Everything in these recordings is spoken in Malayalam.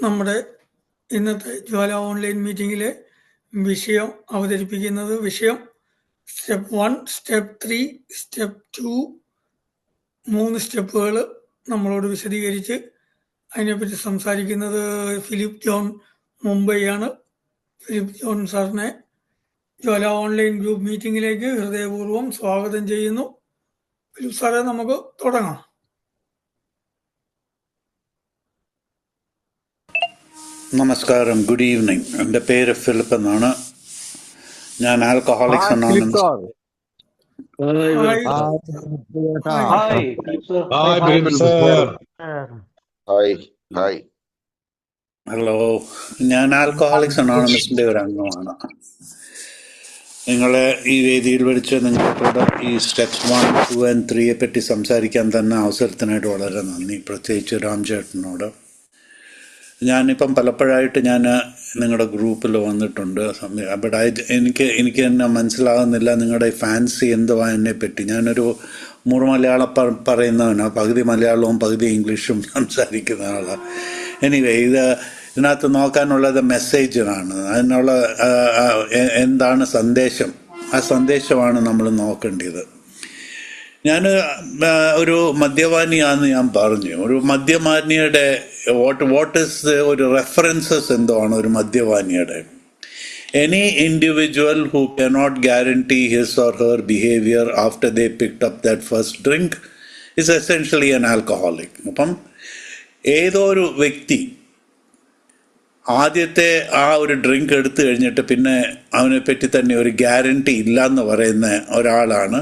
നമ്മുടെ ഇന്നത്തെ ജ്വാല ഓൺലൈൻ മീറ്റിങ്ങിലെ വിഷയം അവതരിപ്പിക്കുന്നത് സ്റ്റെപ്പ് 1, സ്റ്റെപ്പ് 3, സ്റ്റെപ്പ് 2, 3 സ്റ്റെപ്പുകൾ നമ്മളോട് വിശദീകരിച്ച് അതിനെപ്പറ്റി സംസാരിക്കുന്നത് ഫിലിപ്പ് ജോൺ മുംബൈയാണ്. ഫിലിപ്പ് ജോൺ സാറിനെ ജ്വാല ഓൺലൈൻ ഗ്രൂപ്പ് മീറ്റിങ്ങിലേക്ക് ഹൃദയപൂർവ്വം സ്വാഗതം ചെയ്യുന്നു. ഫിലിപ്പ് സാറെ, നമുക്ക് തുടങ്ങാം. നമസ്കാരം, ഗുഡ് ഈവനിങ്. എൻ്റെ പേര് ഫിലിപ്പ് എന്നാണ്. ഞാൻ ആൽക്കഹോളിക്സ് അനോണിമസ്. ഹലോ, ഞാൻ ആൽക്കഹോളിക്സ് അനോണിമസിന്റെ ഒരു അംഗമാണ്. നിങ്ങളെ ഈ വേദിയിൽ വിളിച്ച് നിങ്ങൾക്കൂടെ ഈ സ്റ്റെപ്സ് 1, 2 and 3 പറ്റി സംസാരിക്കാൻ തന്നെ അവസരത്തിനായിട്ട് വളരെ നന്ദി, പ്രത്യേകിച്ച് രാംചേട്ടനോട്. ഞാനിപ്പം പലപ്പോഴായിട്ട് നിങ്ങളുടെ ഗ്രൂപ്പിൽ വന്നിട്ടുണ്ട്. ബട്ട് എനിക്ക് തന്നെ മനസ്സിലാകുന്നില്ല നിങ്ങളുടെ ഫാൻസി എന്തുവാ എന്നെ പറ്റി. ഞാനൊരു മലയാളം പറയുന്നവനാണ്, പകുതി മലയാളവും പകുതി ഇംഗ്ലീഷും സംസാരിക്കുന്ന ആളാണ്. എനിവേ, ഇതിനകത്ത് നോക്കാനുള്ളത് മെസ്സേജാണ്. അതിനുള്ള എന്താണ് സന്ദേശം, ആ സന്ദേശമാണ് നമ്മൾ നോക്കേണ്ടത്. ഞാൻ ഒരു മദ്യപാനിയാണെന്ന് ഞാൻ പറഞ്ഞു. ഒരു മദ്യപാനിയുടെ വാട്ട് ഈസ് ഒരു റെഫറൻസസ് എന്തോ ആണ് ഒരു മദ്യപാനിയുടെ. Any individual who cannot guarantee his or her behaviour after they picked up that first drink is essentially an alcoholic. അപ്പം ഏതോ ഒരു വ്യക്തി ആദ്യത്തെ ആ ഒരു ഡ്രിങ്ക് എടുത്തു കഴിഞ്ഞിട്ട് പിന്നെ അവനെ പറ്റി തന്നെ ഒരു ഗ്യാരണ്ടി ഇല്ലയെന്ന് പറയുന്ന ഒരാളാണ്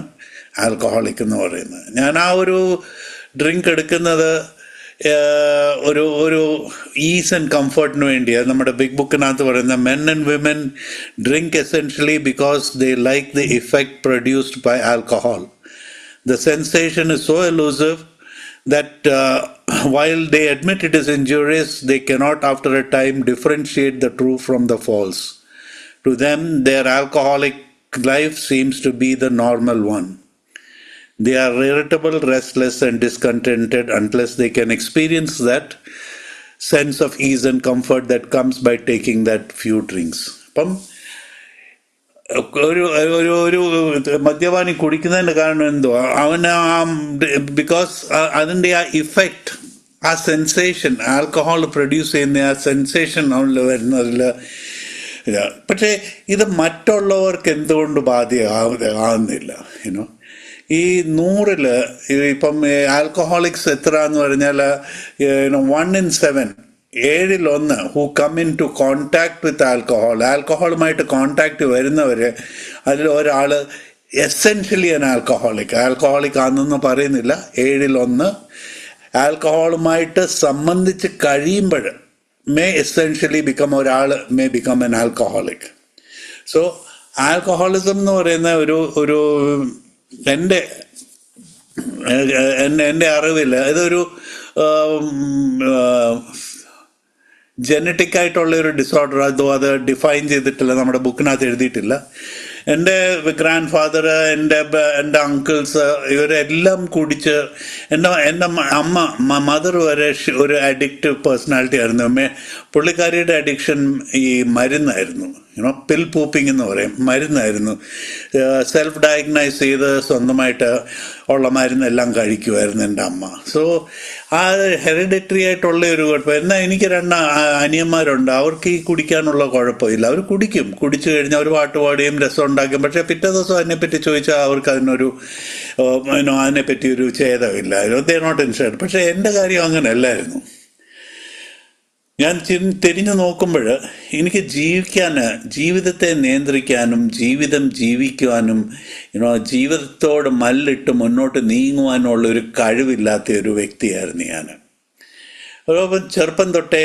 ആൽക്കഹോളിക് എന്ന് പറയുന്നത്. ഞാൻ ആ ഒരു ഡ്രിങ്ക് എടുക്കുന്നത് ഒരു ഈസ് ആൻഡ് കംഫർട്ടിന് വേണ്ടിയാണ്. നമ്മുടെ ബിഗ് ബുക്കിനകത്ത് പറയുന്ന men and women drink essentially because they like the effect produced by alcohol. The sensation is so elusive that while they admit it is injurious, they cannot after a time differentiate the true from the false. To them, their alcoholic life seems to be the normal one. They are irritable, restless and discontented unless they can experience that sense of ease and comfort that comes by taking that few drinks. ഒരു മദ്യപാനി കുടിക്കുന്നതിൻ്റെ കാരണം എന്തോ അവന് ബിക്കോസ് അതിൻ്റെ ആ ഇഫക്റ്റ്, ആ സെൻസേഷൻ, ആൽക്കഹോൾ പ്രൊഡ്യൂസ് ചെയ്യുന്ന ആ സെൻസേഷൻ അവനിൽ വരുന്നതിൽ. പക്ഷേ ഇത് മറ്റുള്ളവർക്ക് എന്തുകൊണ്ട് ബാധ്യമാകുന്നില്ല? ഈ 100-ൽ ഇപ്പം ആൽക്കഹോളിക്സ് എത്ര എന്ന് പറഞ്ഞാൽ 1 in 7, 7-1 who come into contact with ആൽക്കഹോളുമായിട്ട് കോണ്ടാക്ട് വരുന്നവർ, അതിൽ ഒരാൾ എസെൻഷ്യലി ആൻ ആൽക്കഹോളിക് ആണെന്ന് പറയുന്നില്ല. 7-1 ആൽക്കഹോളുമായിട്ട് സംബന്ധിച്ച് കഴിയുമ്പോൾ may essentially become an alcoholic. So alcoholism എന്ന് പറയുന്ന ഒരു എൻ്റെ അറിവിൽ ഇതൊരു ജനറ്റിക് ആയിട്ടുള്ള ഒരു ഡിസോർഡർ. അത് ഡിഫൈൻ ചെയ്തിട്ടില്ല, നമ്മുടെ ബുക്കിനകത്ത് എഴുതിയിട്ടില്ല. എൻ്റെ ഗ്രാൻഡ് ഫാദർ, എൻ്റെ അങ്കിൾസ്, ഇവരെല്ലാം കുടിച്ച്, എൻ്റെ മദർ വരെ ഒരു അഡിക്റ്റീവ് പേഴ്സണാലിറ്റി ആയിരുന്നു. പുള്ളിക്കാരിയുടെ അഡിക്ഷൻ ഈ മരുന്നായിരുന്നു. പിൽ പൂപ്പിംഗ് എന്ന് പറയും, മരുന്നായിരുന്നു. സെൽഫ് ഡയഗ്നൈസ് ചെയ്ത് സ്വന്തമായിട്ട് ഉള്ള മരുന്നെല്ലാം കഴിക്കുമായിരുന്നു എൻ്റെ അമ്മ. സോ ആ ഹെറിഡിറ്ററി ആയിട്ടുള്ള ഒരു കുഴപ്പം. എന്നാൽ എനിക്ക് 2 അനിയന്മാരുണ്ട്. അവർക്ക് ഈ കുടിക്കാനുള്ള കുഴപ്പമില്ല. അവർ കുടിച്ചു കഴിഞ്ഞാൽ അവർ പാട്ടുപാടുകയും രസം ഉണ്ടാക്കും. പക്ഷേ പിറ്റേ ദിവസം അതിനെപ്പറ്റി ചോദിച്ചാൽ അവർക്ക് അതിനെപ്പറ്റി ഒരു ഛേദമില്ല. They not interested. പക്ഷേ എൻ്റെ കാര്യം അങ്ങനെ അല്ലായിരുന്നു. ഞാൻ തിരിഞ്ഞു നോക്കുമ്പോൾ എനിക്ക് ജീവിതത്തെ നിയന്ത്രിക്കാനും ജീവിതം ജീവിക്കുവാനും ജീവിതത്തോട് മല്ലിട്ട് മുന്നോട്ട് നീങ്ങുവാനുള്ള ഒരു കഴിവില്ലാത്ത ഒരു വ്യക്തിയായിരുന്നു ഞാൻ. ചെറുപ്പം തൊട്ടേ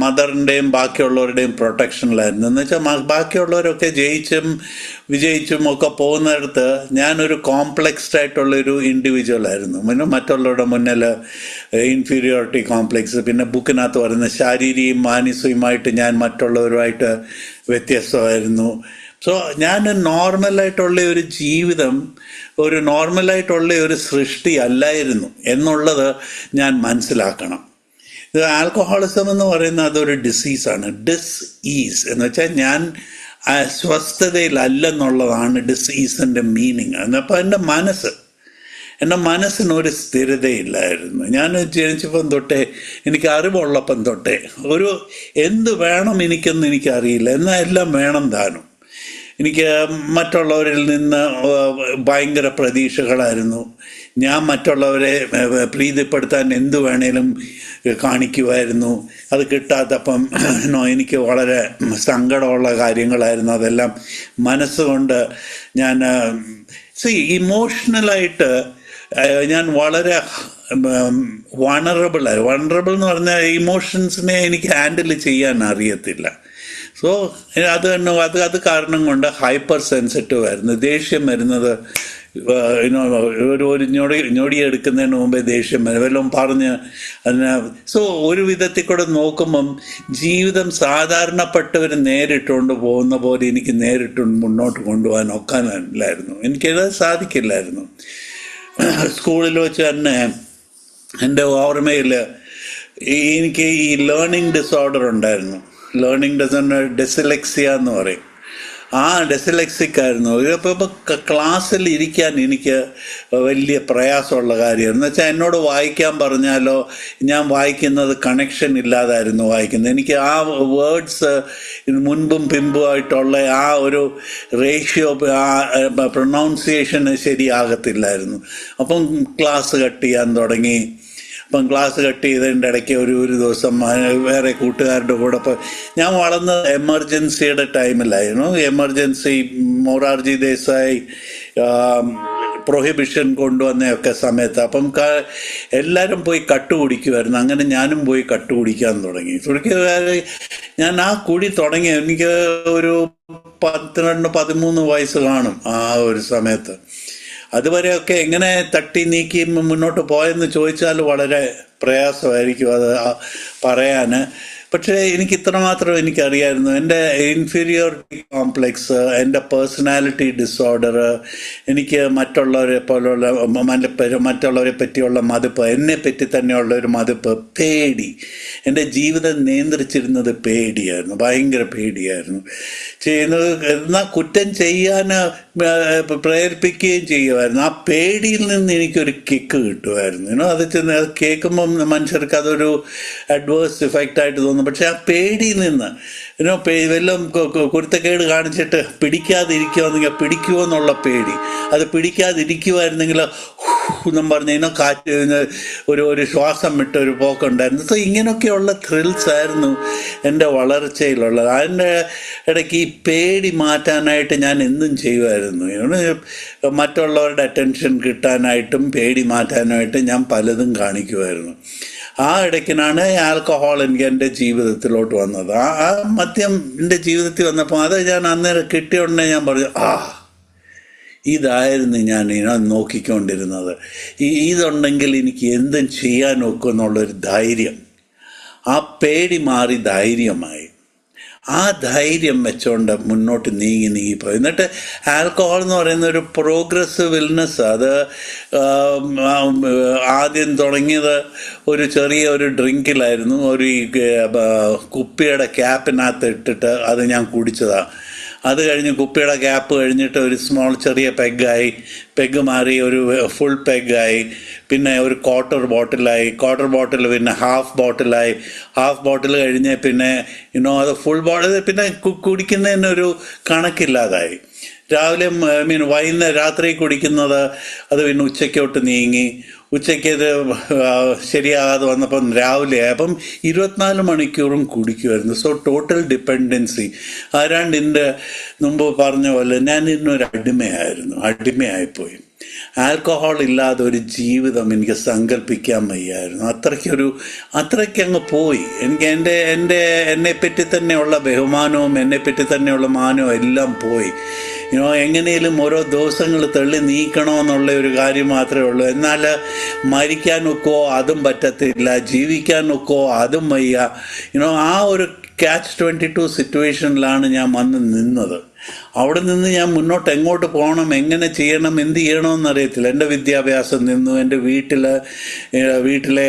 മദറിൻ്റെയും ബാക്കിയുള്ളവരുടെയും പ്രൊട്ടക്ഷനിലായിരുന്നു. എന്ന് വെച്ചാൽ ബാക്കിയുള്ളവരൊക്കെ വിജയിച്ചും ഒക്കെ പോകുന്നിടത്ത് ഞാനൊരു കോംപ്ലക്സ്ഡ് ആയിട്ടുള്ളൊരു ഇൻഡിവിജ്വലായിരുന്നു. മറ്റുള്ളവരുടെ മുന്നിൽ ഇൻഫീരിയോറിറ്റി കോംപ്ലക്സ്. പിന്നെ ബുക്കിനകത്ത് പറയുന്ന ശാരീരികവും മാനസികവുമായിട്ട് ഞാൻ മറ്റുള്ളവരുമായിട്ട് വ്യത്യസ്തമായിരുന്നു. സോ ഞാൻ നോർമലായിട്ടുള്ള ഒരു ജീവിതം, ഒരു നോർമലായിട്ടുള്ള ഒരു സൃഷ്ടി അല്ലായിരുന്നു എന്നുള്ളത് ഞാൻ മനസ്സിലാക്കണം. ഇത് ആൽക്കഹോളിസം എന്ന് പറയുന്നത് അതൊരു ഡിസീസാണ്. ഡിസ്ഈസ് എന്ന് വെച്ചാൽ ഞാൻ സ്വസ്ഥതയിലല്ലെന്നുള്ളതാണ് ഡിസീസിൻ്റെ മീനിങ്. എന്നപ്പോൾ എൻ്റെ മനസ്സിനൊരു സ്ഥിരതയില്ലായിരുന്നു. ഞാൻ ജനിച്ചപ്പം തൊട്ടേ, എനിക്ക് അറിവുള്ളപ്പം തൊട്ടേ ഒരു എന്ത് വേണം എനിക്കൊന്നും എനിക്കറിയില്ല, എന്നാൽ എല്ലാം വേണം താനും. എനിക്ക് മറ്റുള്ളവരിൽ നിന്ന് ഭയങ്കര പ്രതീക്ഷകളായിരുന്നു. ഞാൻ മറ്റുള്ളവരെ പ്രീതിപ്പെടുത്താൻ എന്തു വേണേലും കാണിക്കുമായിരുന്നു. അത് കിട്ടാത്തപ്പം എനിക്ക് വളരെ സങ്കടമുള്ള കാര്യങ്ങളായിരുന്നു. അതെല്ലാം മനസ്സുകൊണ്ട് ഞാൻ ഇമോഷണലായിട്ട് ഞാൻ വളരെ വണറബിൾ എന്ന് പറഞ്ഞാൽ ഇമോഷൻസിനെ എനിക്ക് ഹാൻഡിൽ ചെയ്യാൻ അറിയത്തില്ല. സോ അത് കാരണം കൊണ്ട് ഹൈപ്പർ സെൻസിറ്റീവ് ആയിരുന്നു. ദേഷ്യം വരുന്നത് ഒരു ഞൊടി എടുക്കുന്നതിന് മുമ്പേ ദേഷ്യം വല്ലതും പറഞ്ഞ് അതിന്. സോ ഒരു വിധത്തിൽ കൂടെ നോക്കുമ്പം ജീവിതം സാധാരണപ്പെട്ടവർ നേരിട്ടുകൊണ്ട് പോകുന്ന പോലെ എനിക്ക് നേരിട്ട് മുന്നോട്ട് കൊണ്ടുപോകാൻ ഒക്കാനില്ലായിരുന്നു. എനിക്കത് സാധിക്കില്ലായിരുന്നു. സ്കൂളിൽ വെച്ച് തന്നെ എൻ്റെ ഓർമ്മയിൽ എനിക്ക് ഈ ലേണിംഗ് ഡിസോർഡർ ഉണ്ടായിരുന്നു. ഡിസ്ലെക്സിയ എന്ന് പറയും. ആ ഡിസ്ലെക്സിക്കായിരുന്നു. ഇപ്പോൾ ക്ലാസ്സിൽ ഇരിക്കാൻ എനിക്ക് വലിയ പ്രയാസമുള്ള കാര്യം എന്ന് വെച്ചാൽ എന്നോട് വായിക്കാൻ പറഞ്ഞാലോ ഞാൻ വായിക്കുന്നത് കണക്ഷൻ ഇല്ലാതായിരുന്നു വായിക്കുന്നത്. എനിക്ക് ആ വേർഡ്സ് മുൻപും പിമ്പുമായിട്ടുള്ള ആ ഒരു റേഷ്യോ, ആ പ്രൊനൗൺസിയേഷൻ ശരിയാകത്തില്ലായിരുന്നു. അപ്പം ക്ലാസ് കട്ട് ചെയ്യാൻ തുടങ്ങി. അപ്പം ക്ലാസ് കട്ട് ചെയ്തതിൻ്റെ ഇടയ്ക്ക് ഒരു ദിവസം വേറെ കൂട്ടുകാരുടെ കൂടെ ഞാൻ വളർന്നത് എമർജൻസിയുടെ ടൈമിലായിരുന്നു. എമർജൻസി മൊറാർജി ദേശായി പ്രൊഹിബിഷൻ കൊണ്ടുവന്നയൊക്കെ സമയത്ത് അപ്പം എല്ലാവരും പോയി കട്ട് കുടിക്കുമായിരുന്നു. അങ്ങനെ ഞാനും പോയി കട്ട് കുടിക്കാൻ തുടങ്ങി. ഞാൻ ആ കുടി തുടങ്ങി എനിക്ക് ഒരു 12-13 വയസ്സ് കാണും ആ ഒരു സമയത്ത്. അതുവരെയൊക്കെ എങ്ങനെ തട്ടി നീക്കി മുന്നോട്ട് പോയെന്ന് ചോദിച്ചാൽ വളരെ പ്രയാസമായിരിക്കും അത് പറയാൻ. പക്ഷേ എനിക്ക് ഇത്രമാത്രം എനിക്കറിയായിരുന്നു. എൻ്റെ ഇൻഫീരിയോറിറ്റി കോംപ്ലെക്സ്, എൻ്റെ പേഴ്സണാലിറ്റി ഡിസോർഡർ, എനിക്ക് മറ്റുള്ളവരെ പോലുള്ള മറ്റുള്ളവരെ പറ്റിയുള്ള മതിപ്പ്, എന്നെ പറ്റി തന്നെയുള്ള ഒരു മതിപ്പ്, പേടി. എൻ്റെ ജീവിതം നിയന്ത്രിച്ചിരുന്നത് പേടിയായിരുന്നു, ഭയങ്കര പേടിയായിരുന്നു. ചെയ്യുന്നത് എന്നാൽ കുറ്റം ചെയ്യാൻ പ്രേരിപ്പിക്കുകയും ചെയ്യുമായിരുന്നു. ആ പേടിയിൽ നിന്ന് എനിക്കൊരു കിക്ക് കിട്ടുമായിരുന്നു. അത് കേൾക്കുമ്പം മനുഷ്യർക്ക് അതൊരു അഡ്വേഴ്സ് ഇഫക്റ്റായിട്ട് തോന്നും. പക്ഷെ ആ പേടിയിൽ നിന്ന് വല്ലതും കുരുത്തക്കേട് കാണിച്ചിട്ട് പിടിക്കാതിരിക്കുമെന്നെങ്കിൽ പിടിക്കുമോ എന്നുള്ള പേടി, അത് പിടിക്കാതിരിക്കുമായിരുന്നെങ്കിൽ എന്നും പറഞ്ഞ് കാറ്റ് ഒരു ശ്വാസം വിട്ട് ഒരു പോക്കുണ്ടായിരുന്നു. സോ ഇങ്ങനെയൊക്കെയുള്ള ത്രിൽസ് ആയിരുന്നു എൻ്റെ വളർച്ചയിലുള്ളത്. അതിൻ്റെ ഇടയ്ക്ക് ഈ പേടി മാറ്റാനായിട്ട് ഞാൻ എന്തും ചെയ്യുമായിരുന്നു. മറ്റുള്ളവരുടെ അറ്റൻഷൻ കിട്ടാനായിട്ടും പേടി മാറ്റാനായിട്ട് ഞാൻ പലതും കാണിക്കുമായിരുന്നു. ആ ഇടയ്ക്കിനാണ് ആൽക്കഹോൾ എനിക്ക് എൻ്റെ ജീവിതത്തിലോട്ട് വന്നത്. ആ മദ്യം എൻ്റെ ജീവിതത്തിൽ വന്നപ്പോൾ അത് ഞാൻ അന്നേരം കിട്ടിയ ഉടനെ ഞാൻ പറഞ്ഞു, ഇതായിരുന്നു ഞാൻ നോക്കിക്കൊണ്ടിരുന്നത്. ഇതുണ്ടെങ്കിൽ എനിക്ക് എന്തും ചെയ്യാൻ ഒക്കും എന്നുള്ളൊരു ധൈര്യം. ആ പേടി മാറി ധൈര്യമായി. ആ ധൈര്യം വെച്ചുകൊണ്ട് മുന്നോട്ട് നീങ്ങിപ്പോയി. എന്നിട്ട് ആൽക്കഹോൾ എന്ന് പറയുന്ന ഒരു പ്രോഗ്രസീവ് ഇൽനെസ്. അത് ആദ്യം തുടങ്ങിയത് ഒരു ചെറിയ ഡ്രിങ്കിലായിരുന്നു. ഒരു കുപ്പിയുടെ ക്യാപ്പിനകത്ത് ഇട്ടിട്ട് അത് ഞാൻ കുടിച്ചതാണ്. അത് കഴിഞ്ഞ് കുപ്പിയുടെ ക്യാപ്പ് കഴിഞ്ഞിട്ട് ഒരു ചെറിയ പെഗ് മാറി ഒരു ഫുൾ പെഗ്ഗായി, പിന്നെ ഒരു ക്വാർട്ടർ ബോട്ടിൽ പിന്നെ ഹാഫ് ബോട്ടിൽ കഴിഞ്ഞ് പിന്നെ അത് ഫുൾ ബോട്ടിൽ പിന്നെ കുടിക്കുന്നതിനൊരു കണക്കില്ലാതായി. രാവിലെ രാത്രി കുടിക്കുന്നത് അത് പിന്നെ ഉച്ചയ്ക്കോട്ട് നീങ്ങി. ഉച്ചയ്ക്ക് ഇത് ശരിയാകാതെ വന്നപ്പം രാവിലെ അപ്പം 24 മണിക്കൂറും കുടിക്കുമായിരുന്നു. So total dependency. ആരാണ്ടിൻ്റെ മുമ്പ് പറഞ്ഞ പോലെ ഞാൻ ഇതിനൊരു അടിമയായിപ്പോയി. ആൽക്കഹോൾ ഇല്ലാതെ ഒരു ജീവിതം എനിക്ക് സങ്കല്പിക്കാൻ വയ്യായിരുന്നു. അത്രയ്ക്കങ്ങ് പോയി. എനിക്ക് എന്നെപ്പറ്റി തന്നെയുള്ള ബഹുമാനവും എന്നെപ്പറ്റി തന്നെയുള്ള മാനവും എല്ലാം പോയി. എങ്ങനെയും ഓരോ ദിവസങ്ങൾ തള്ളി നീക്കണമെന്നുള്ള ഒരു കാര്യം മാത്രമേ ഉള്ളൂ. എന്നാൽ മരിക്കാനൊക്കോ അതും പറ്റത്തില്ല, ജീവിക്കാനൊക്കോ അതും വയ്യ. ആ ഒരു catch-22 സിറ്റുവേഷനിലാണ് ഞാൻ വന്ന് നിന്നത്. അവിടെ നിന്ന് ഞാൻ മുന്നോട്ട് എങ്ങോട്ട് പോകണം, എങ്ങനെ ചെയ്യണം, എന്ത് ചെയ്യണമെന്ന് അറിയത്തില്ല. എൻ്റെ വിദ്യാഭ്യാസം നിന്നു, എൻ്റെ വീട്ടിലെ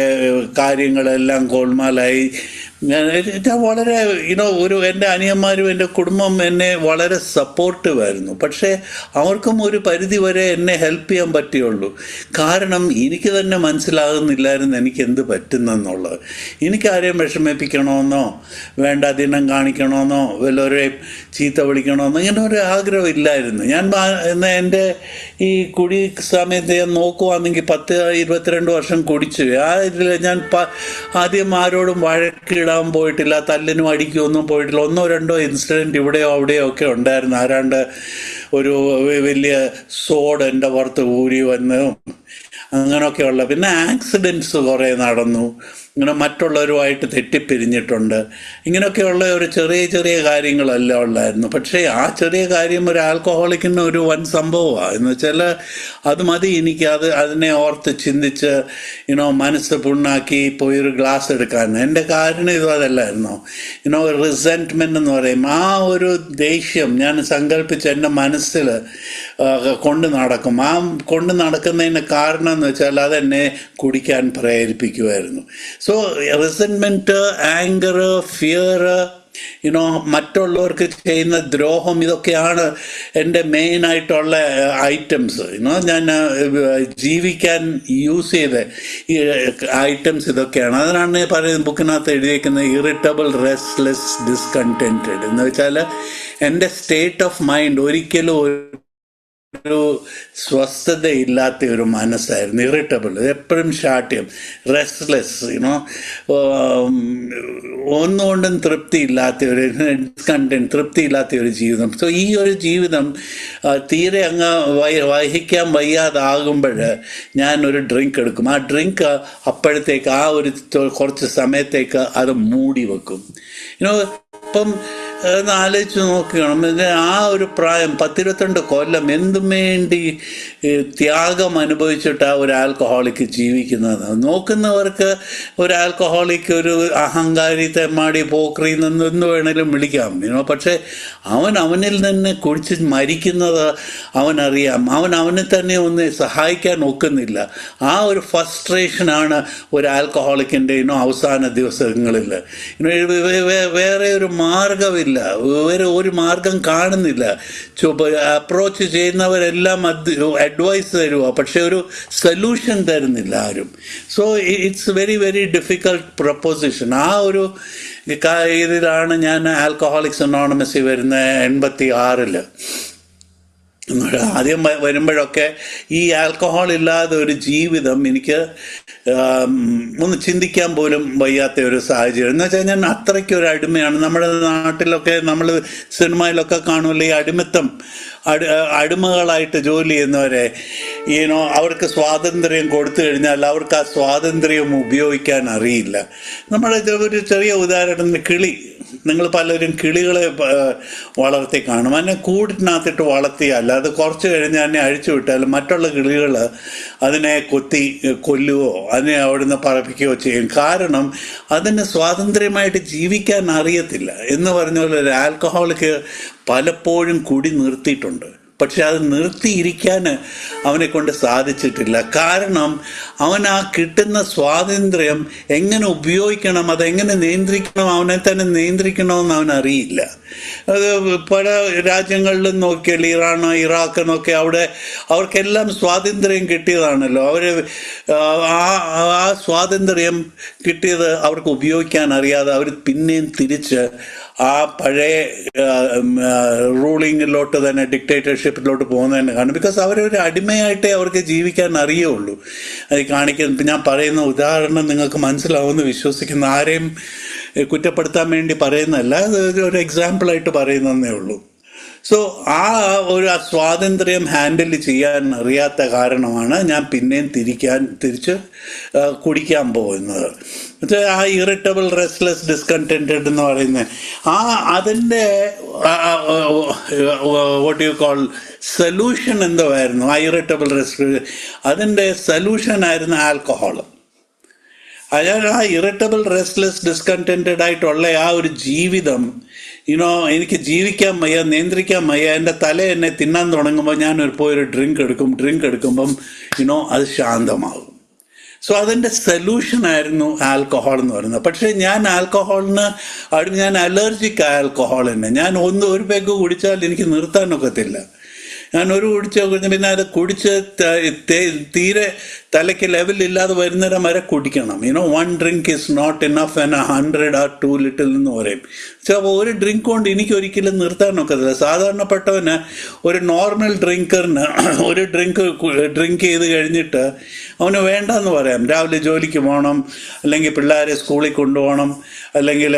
കാര്യങ്ങളെല്ലാം ഗോൾമാലായി. ഞാൻ വളരെ എൻ്റെ അനിയന്മാരും എൻ്റെ കുടുംബം എന്നെ വളരെ സപ്പോർട്ടീവായിരുന്നു. പക്ഷേ അവർക്കും ഒരു പരിധി വരെ എന്നെ ഹെൽപ്പ് ചെയ്യാൻ പറ്റുള്ളൂ. കാരണം എനിക്ക് തന്നെ മനസ്സിലാകുന്നില്ലായിരുന്നു എനിക്ക് എന്ത് പറ്റുന്നെന്നുള്ളത്. എനിക്കാരെയും വിഷമിപ്പിക്കണമെന്നോ വേണ്ട ദിനം കാണിക്കണമെന്നോ വല്ലവരെയും ചീത്ത വിളിക്കണമെന്നോ ഇങ്ങനെ ഒരു ആഗ്രഹം ഇല്ലായിരുന്നു. ഞാൻ എൻ്റെ ഈ കുടി സമയത്ത് ഞാൻ നോക്കുവാണെങ്കിൽ 22 വർഷം കുടിച്ചു. ആ ഇതിൽ ഞാൻ ആദ്യം ആരോടും വഴക്കിടാൻ പോയിട്ടില്ല, തല്ലിനും അടിക്കൊന്നും പോയിട്ടില്ല. 1-2 ഇൻസിഡൻറ്റ് ഇവിടെയോ അവിടെയോ ഒക്കെ ഉണ്ടായിരുന്നു. ആരാണ്ട് ഒരു വലിയ സോഡ് എൻ്റെ പുറത്ത് ഊരി വന്ന് അങ്ങനെയൊക്കെയുള്ള. പിന്നെ ആക്സിഡൻറ്റ്സ് കുറേ നടന്നു, ഇങ്ങനെ മറ്റുള്ളവരുമായിട്ട് തെറ്റിപ്പിരിഞ്ഞിട്ടുണ്ട്. ഇങ്ങനെയൊക്കെയുള്ള ഒരു ചെറിയ കാര്യങ്ങളല്ല ഉള്ളായിരുന്നു. പക്ഷേ ആ ചെറിയ കാര്യം ഒരു ആൽക്കഹോളിക്കിന് ഒരു വൻ സംഭവമാണ്. എന്ന് വെച്ചാൽ അത് മതി എനിക്ക് അതിനെ ഓർത്ത് ചിന്തിച്ച് മനസ്സ് പുണ്ണാക്കി പോയി ഒരു ഗ്ലാസ് എടുക്കാൻ. എൻ്റെ കാരണം ഇതും അതല്ലായിരുന്നോ. റിസെൻറ്റ്മെൻ്റ് എന്ന് പറയും, ആ ഒരു ദേഷ്യം ഞാൻ സങ്കല്പിച്ച് എൻ്റെ മനസ്സിൽ കൊണ്ട് നടക്കും. ആ കൊണ്ട് നടക്കുന്നതിന് കാരണം എന്ന് വെച്ചാൽ അതെന്നെ കുടിക്കാൻ പ്രേരിപ്പിക്കുമായിരുന്നു. സോ റിസെൻറ്റ്മെൻറ്റ്, ആങ്കർ, ഫിയർ, മറ്റുള്ളവർക്ക് ചെയ്യുന്ന ദ്രോഹം, ഇതൊക്കെയാണ് എൻ്റെ മെയിനായിട്ടുള്ള ഐറ്റംസ്. ഞാൻ ജീവിക്കാൻ യൂസ് ചെയ്ത ഈ ഐറ്റംസ് ഇതൊക്കെയാണ്. അതിനാണ് പറയുന്നത്, ബുക്കിനകത്ത് എഴുതിയിരിക്കുന്നത് ഇറിറ്റബിൾ, റെസ്റ്റ്ലെസ്, ഡിസ്കണ്ടൻറ്റഡ് എന്ന് വെച്ചാൽ എൻ്റെ സ്റ്റേറ്റ് ഓഫ് മൈൻഡ് ഒരിക്കലും ഒരു സ്വസ്ഥതയില്ലാത്ത ഒരു മനസ്സായിരുന്നു. ഇറിറ്റബിൾ, എപ്പോഴും ശാഠ്യം, റെസ്റ്റ്ലെസ്, ഒന്നുകൊണ്ടും തൃപ്തിയില്ലാത്ത ഒരു ഡിസ്കണ്ടന്റ്, തൃപ്തിയില്ലാത്ത ഒരു ജീവിതം. സോ ഈ ഒരു ജീവിതം തീരെ അങ്ങ് വഹിക്കാൻ വയ്യാതാകുമ്പോൾ ഞാനൊരു ഡ്രിങ്ക് എടുക്കും. ആ ഡ്രിങ്ക് അപ്പോഴത്തേക്ക് ആ ഒരു കുറച്ച് സമയത്തേക്ക് അത് മൂടി വെക്കും. ഇപ്പം ഒന്ന് ആലോചിച്ച് നോക്കണം. ആ ഒരു പ്രായം 10-22 കൊല്ലം എന്തും വേണ്ടി ത്യാഗം അനുഭവിച്ചിട്ട് ആ ഒരു ആൽക്കഹോളിക്ക് ജീവിക്കുന്നത്. നോക്കുന്നവർക്ക് ഒരു ആൽക്കഹോളിക്ക് ഒരു അഹങ്കാരി, തെമ്മാടി, പോക്രി എന്ത് വേണേലും വിളിക്കാം. പക്ഷേ അവനിൽ തന്നെ കുടിച്ച് മരിക്കുന്നത് അവനറിയാം. അവനെ തന്നെ ഒന്ന് സഹായിക്കാൻ ഒക്കുന്നില്ല. ആ ഒരു ഫ്രസ്ട്രേഷനാണ് ഒരു ആൽക്കഹോളിക്കിൻ്റെ അവസാന ദിവസങ്ങളിൽ. വേറെ ഒരു മാർഗമില്ല, വേറെ ഒരു മാർഗം കാണുന്നില്ല. അപ്രോച്ച് ചെയ്യുന്നവരെല്ലാം അഡ്വൈസ് തരുക, പക്ഷെ ഒരു സൊല്യൂഷൻ തരുന്നില്ല ആരും. So it's very difficult proposition. ആ ഒരു ഇതിലാണ് ഞാൻ ആൽക്കഹോളിക്സ് അനോണിമസിൽ വരുന്നത് 86-ൽ. ആദ്യം വരുമ്പോഴൊക്കെ ഈ ആൽക്കഹോൾ ഇല്ലാതെ ഒരു ജീവിതം എനിക്ക് ഒന്ന് ചിന്തിക്കാൻ പോലും വയ്യാത്ത ഒരു സാഹചര്യം. എന്ന് വെച്ചാൽ ഞാൻ അത്രയ്ക്കൊരു അടിമയാണ്. നമ്മുടെ നാട്ടിലൊക്കെ നമ്മൾ സിനിമയിലൊക്കെ കാണുമല്ലോ, ഈ അടിമകളായിട്ട് ജോലി ചെയ്യുന്നവരെ അവർക്ക് സ്വാതന്ത്ര്യം കൊടുത്തു കഴിഞ്ഞാൽ അവർക്ക് ആ സ്വാതന്ത്ര്യം ഉപയോഗിക്കാൻ അറിയില്ല. നമ്മുടെ ഒരു ചെറിയ ഉദാഹരണത്തിന് കിളി. നിങ്ങൾ പലരും കിളികളെ വളർത്തി കാണും. അതിനെ കൂടിനകത്തിട്ട് വളർത്തിയാൽ അത് കുറച്ച് കഴിഞ്ഞ് അതിനെ അഴിച്ചു വിട്ടാൽ മറ്റുള്ള കിളികൾ അതിനെ കൊല്ലുകയോ അതിനെ അവിടുന്ന് പറപ്പിക്കുകയോ ചെയ്യും. കാരണം അതിന് സ്വാതന്ത്ര്യമായിട്ട് ജീവിക്കാൻ അറിയത്തില്ല. എന്ന് പറഞ്ഞ പോലെ ഒരു ആൽക്കഹോളിക്ക് പലപ്പോഴും കുടി നിർത്തിയിട്ടുണ്ട്, പക്ഷെ അത് നിർത്തിയിരിക്കാൻ അവനെ കൊണ്ട് സാധിച്ചിട്ടില്ല. കാരണം അവൻ ആ കിട്ടുന്ന സ്വാതന്ത്ര്യം എങ്ങനെ ഉപയോഗിക്കണം, അതെങ്ങനെ നിയന്ത്രിക്കണം, അവനെ തന്നെ നിയന്ത്രിക്കണമെന്ന് അവനറിയില്ല. അത് പല രാജ്യങ്ങളിലും നോക്കിയാൽ, ഇറാൻ, ഇറാഖ് എന്നൊക്കെ, അവർക്കെല്ലാം സ്വാതന്ത്ര്യം കിട്ടിയതാണല്ലോ. ആ സ്വാതന്ത്ര്യം കിട്ടിയത് അവർക്ക് ഉപയോഗിക്കാൻ അറിയാതെ അവർ പിന്നെയും തിരിച്ച് ആ പഴയ റൂളിങ്ങിലോട്ട് തന്നെ, ഡിക്റ്റേറ്റർഷിപ്പിലോട്ട് പോകുന്നതന്നെ കാണും. ബിക്കോസ് അവരൊരു അടിമയായിട്ടേ അവർക്ക് ജീവിക്കാൻ അറിയുള്ളൂ. അത് കാണിക്കുന്ന ഞാൻ പറയുന്ന ഉദാഹരണം നിങ്ങൾക്ക് മനസ്സിലാവുമെന്ന് വിശ്വസിക്കുന്ന, ആരെയും കുറ്റപ്പെടുത്താൻ വേണ്ടി പറയുന്നതല്ല, അത് ഒരു എക്സാമ്പിളായിട്ട് പറയുന്നതേ ഉള്ളൂ. സോ ആ ഒരു സ്വാതന്ത്ര്യം ഹാൻഡിൽ ചെയ്യാൻ അറിയാത്ത കാരണമാണ് ഞാൻ പിന്നെയും തിരിച്ച് കുടിക്കാൻ പോകുന്നത്. ആ ഇറിറ്റബിൾ, റെസ്റ്റ്ലെസ്, ഡിസ്കണ്ടന്റഡ് എന്ന് പറയുന്നത് അതിൻ്റെ വാട്ട് യു കോൾ സൊല്യൂഷൻ എന്തായിരുന്നു? ആ ഇറിറ്റബിൾ, റെസ്റ്റ്, അതിൻ്റെ സൊല്യൂഷൻ ആയിരുന്നു ആൽക്കഹോൾ. ഞാൻ ആ ഇറിറ്റബിൾ, റെസ്റ്റ്ലെസ്, ഡിസ്കണ്ടന്റഡ് ആയിട്ടുള്ള ആ ഒരു ജീവിതം, എനിക്ക് ജീവിക്കാൻ വയ്യ, നിയന്ത്രിക്കാൻ വയ്യ, എൻ്റെ തല എന്നെ തിന്നാൻ തുടങ്ങുമ്പോൾ ഞാൻ പോയൊരു ഡ്രിങ്ക് എടുക്കുമ്പം അത് ശാന്തമാകും. സോ അതിൻ്റെ സൊല്യൂഷനായിരുന്നു ആൽക്കഹോൾ എന്ന് പറയുന്നത്. പക്ഷേ ഞാൻ ആൽക്കഹോളിന് ഞാൻ അലർജിക് ആൽക്കഹോളിന്. ഞാൻ ഒരു പെഗ് കുടിച്ചാൽ എനിക്ക് നിർത്താനൊക്കത്തില്ല. ഞാൻ കുടിച്ച് പിന്നെ അത് കുടിച്ച് തീരെ തലയ്ക്ക് ലെവലില്ലാതെ വരുന്നേരം വരെ കുടിക്കണം. 1 drink is not enough and 100 are too little എന്ന് പറയും. അപ്പോൾ ഒരു ഡ്രിങ്ക് കൊണ്ട് എനിക്ക് ഒരിക്കലും നിർത്താനൊക്കത്തില്ല. സാധാരണപ്പെട്ടവന്, ഒരു നോർമൽ ഡ്രിങ്കറിന് ഒരു ഡ്രിങ്ക് ചെയ്ത് കഴിഞ്ഞിട്ട് അവന് വേണ്ടെന്ന് പറയാം. രാവിലെ ജോലിക്ക് പോകണം, അല്ലെങ്കിൽ പിള്ളേരെ സ്കൂളിൽ കൊണ്ടുപോകണം, അല്ലെങ്കിൽ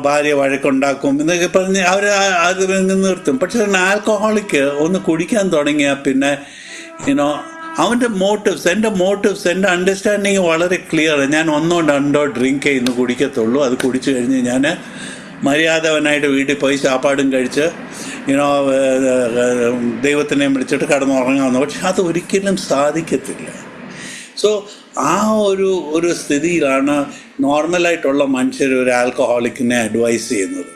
ഭാര്യ വഴക്കുണ്ടാക്കും എന്നൊക്കെ പറഞ്ഞ് അവർ അത് നിർത്തും. പക്ഷെ ആൽക്കഹോളിക്ക് ഒന്ന് കുടിക്കാൻ തുടങ്ങിയാൽ പിന്നെ അവൻ്റെ മോട്ടീവ്സ്, എൻ്റെ അണ്ടർസ്റ്റാൻഡിങ് വളരെ ക്ലിയർ. ഞാൻ 1-2 ഡ്രിങ്ക് ചെയ്യുന്നു കുടിക്കത്തുള്ളൂ. അത് കുടിച്ചു കഴിഞ്ഞ് ഞാൻ മര്യാദവനായിട്ട് വീട്ടിൽ പോയി ചാപ്പാടും കഴിച്ച് ദൈവത്തിനെയും വിളിച്ചിട്ട് കിടന്നുറങ്ങാമെന്ന്. പക്ഷെ അത് ഒരിക്കലും സാധിക്കത്തില്ല. സോ ആ ഒരു സ്ഥിതിയിലാണ് നോർമലായിട്ടുള്ള മനുഷ്യർ ഒരു ആൽക്കഹോളിക്കിനെ അഡ്വൈസ് ചെയ്യുന്നത്.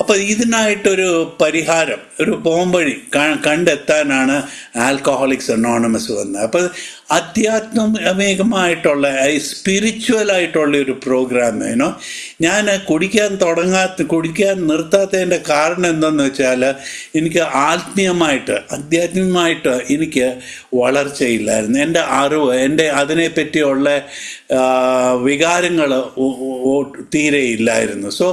അപ്പോൾ ഇതിനായിട്ടൊരു പരിഹാരം, ഒരു പോംവഴി കണ്ടെത്താനാണ് ആൽക്കഹോളിക്സ് അനോണിമസ് വന്നത്. അപ്പോൾ ആധ്യാത്മികമായിട്ടുള്ള, സ്പിരിച്വലായിട്ടുള്ള ഒരു പ്രോഗ്രാം. ഞാൻ കുടിക്കാൻ നിർത്താത്തതിൻ്റെ കാരണം എന്താണെന്ന് വെച്ചാൽ, എനിക്ക് ആധ്യാത്മികമായിട്ട് എനിക്ക് വളർച്ചയില്ലായിരുന്നു. എൻ്റെ അറിവ്, അതിനെപ്പറ്റിയുള്ള വികാരങ്ങൾ തീരെ ഇല്ലായിരുന്നു. So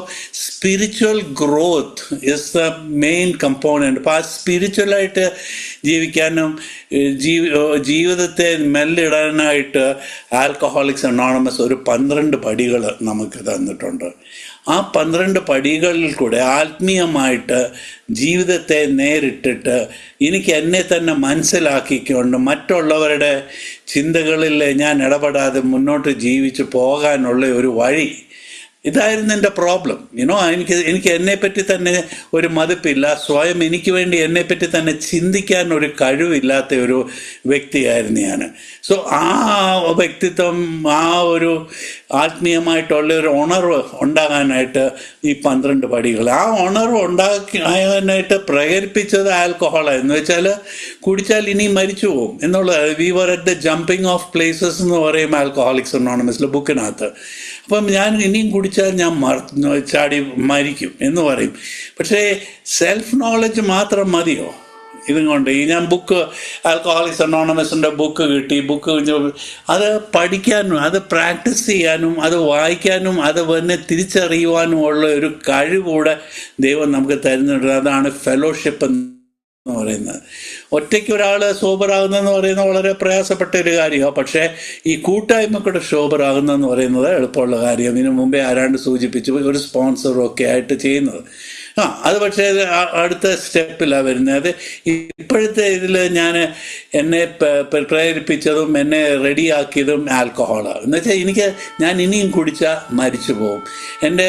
spiritual growth is the main component. അപ്പോൾ ആ സ്പിരിച്വലായിട്ട് ജീവിക്കാനും ജീവിതത്തെ മെല്ലിടാനായിട്ട് ആൽക്കഹോളിക്സ് അനോണിമസ് ഒരു 12 പടികൾ നമുക്ക് തന്നിട്ടുണ്ട്. ആ 12 പടികളിൽ കൂടെ ആത്മീയമായിട്ട് ജീവിതത്തെ നേരിട്ടിട്ട് എനിക്ക് എന്നെ തന്നെ മനസ്സിലാക്കിക്കൊണ്ട് മറ്റുള്ളവരുടെ ചിന്തകളിൽ ഞാൻ ഇടപെടാതെ മുന്നോട്ട് ജീവിച്ച് പോകാനുള്ള ഒരു വഴി. ഇതായിരുന്നു എൻ്റെ പ്രോബ്ലം. എനിക്ക് എന്നെപ്പറ്റി തന്നെ ഒരു മതിപ്പില്ല. സ്വയം എനിക്ക് വേണ്ടി എന്നെപ്പറ്റി തന്നെ ചിന്തിക്കാൻ ഒരു കഴിവില്ലാത്ത ഒരു വ്യക്തിയായിരുന്നു ഞാൻ. സോ ആ വ്യക്തിത്വം, ആ ഒരു ആത്മീയമായിട്ടുള്ള ഒരു ഉണർവ് ഉണ്ടാകാനായിട്ട് ഈ 12 പടികൾ, ആ ഉണർവ് ഉണ്ടാക്കാനായിട്ട് പ്രേരിപ്പിച്ചത് ആൽക്കഹോളാണ്. എന്ന് വെച്ചാൽ കുടിച്ചാൽ ഇനി മരിച്ചു പോകും എന്നുള്ളത്. We were at the jumping off places എന്ന് പറയും ആൽക്കഹോളിക്സ് അനോണിമസിലെ ബുക്കിനകത്ത്. അപ്പം ഞാൻ ഇനിയും കുടിച്ചാൽ ഞാൻ ചാടി മരിക്കും എന്ന് പറയും. പക്ഷേ സെൽഫ് നോളജ് മാത്രം മതിയോ ഇതും കൊണ്ട്? ഞാൻ ആൽക്കഹോളിക്സ് അനോണിമസിൻ്റെ ബുക്ക് കിട്ടി. അത് പഠിക്കാനും, അത് പ്രാക്ടീസ് ചെയ്യാനും, അത് വായിക്കാനും, അത് തന്നെ തിരിച്ചറിയുവാനും ഉള്ള ഒരു കഴിവൂടെ ദൈവം നമുക്ക് തരുന്നുണ്ട്. അതാണ് ഫെലോഷിപ്പ് എന്ന് പറയുന്നത്. ഒറ്റയ്ക്ക് ഒരാൾ സോബറാകുന്നതെന്ന് പറയുന്നത് വളരെ പ്രയാസപ്പെട്ട ഒരു കാര്യമാണ്. പക്ഷേ ഈ കൂട്ടായ്മ കൂടെ സോബറാകുന്നതെന്ന് പറയുന്നത് എളുപ്പമുള്ള കാര്യം. ഇതിനു മുമ്പേ ആരാണ്ട് സൂചിപ്പിച്ചു, ഒരു സ്പോൺസറും ഒക്കെ ആയിട്ട് ചെയ്യുന്നത്. അത് പക്ഷേ അടുത്ത സ്റ്റെപ്പിലാണ് വരുന്നത്. അത് ഇപ്പോഴത്തെ ഇതിൽ എന്നെ പ്രേരിപ്പിച്ചതും എന്നെ റെഡിയാക്കിയതും ആൽക്കഹോളാണ്. എന്ന് വെച്ചാൽ ഞാൻ ഇനിയും കുടിച്ചാൽ മരിച്ചു പോകും. എൻ്റെ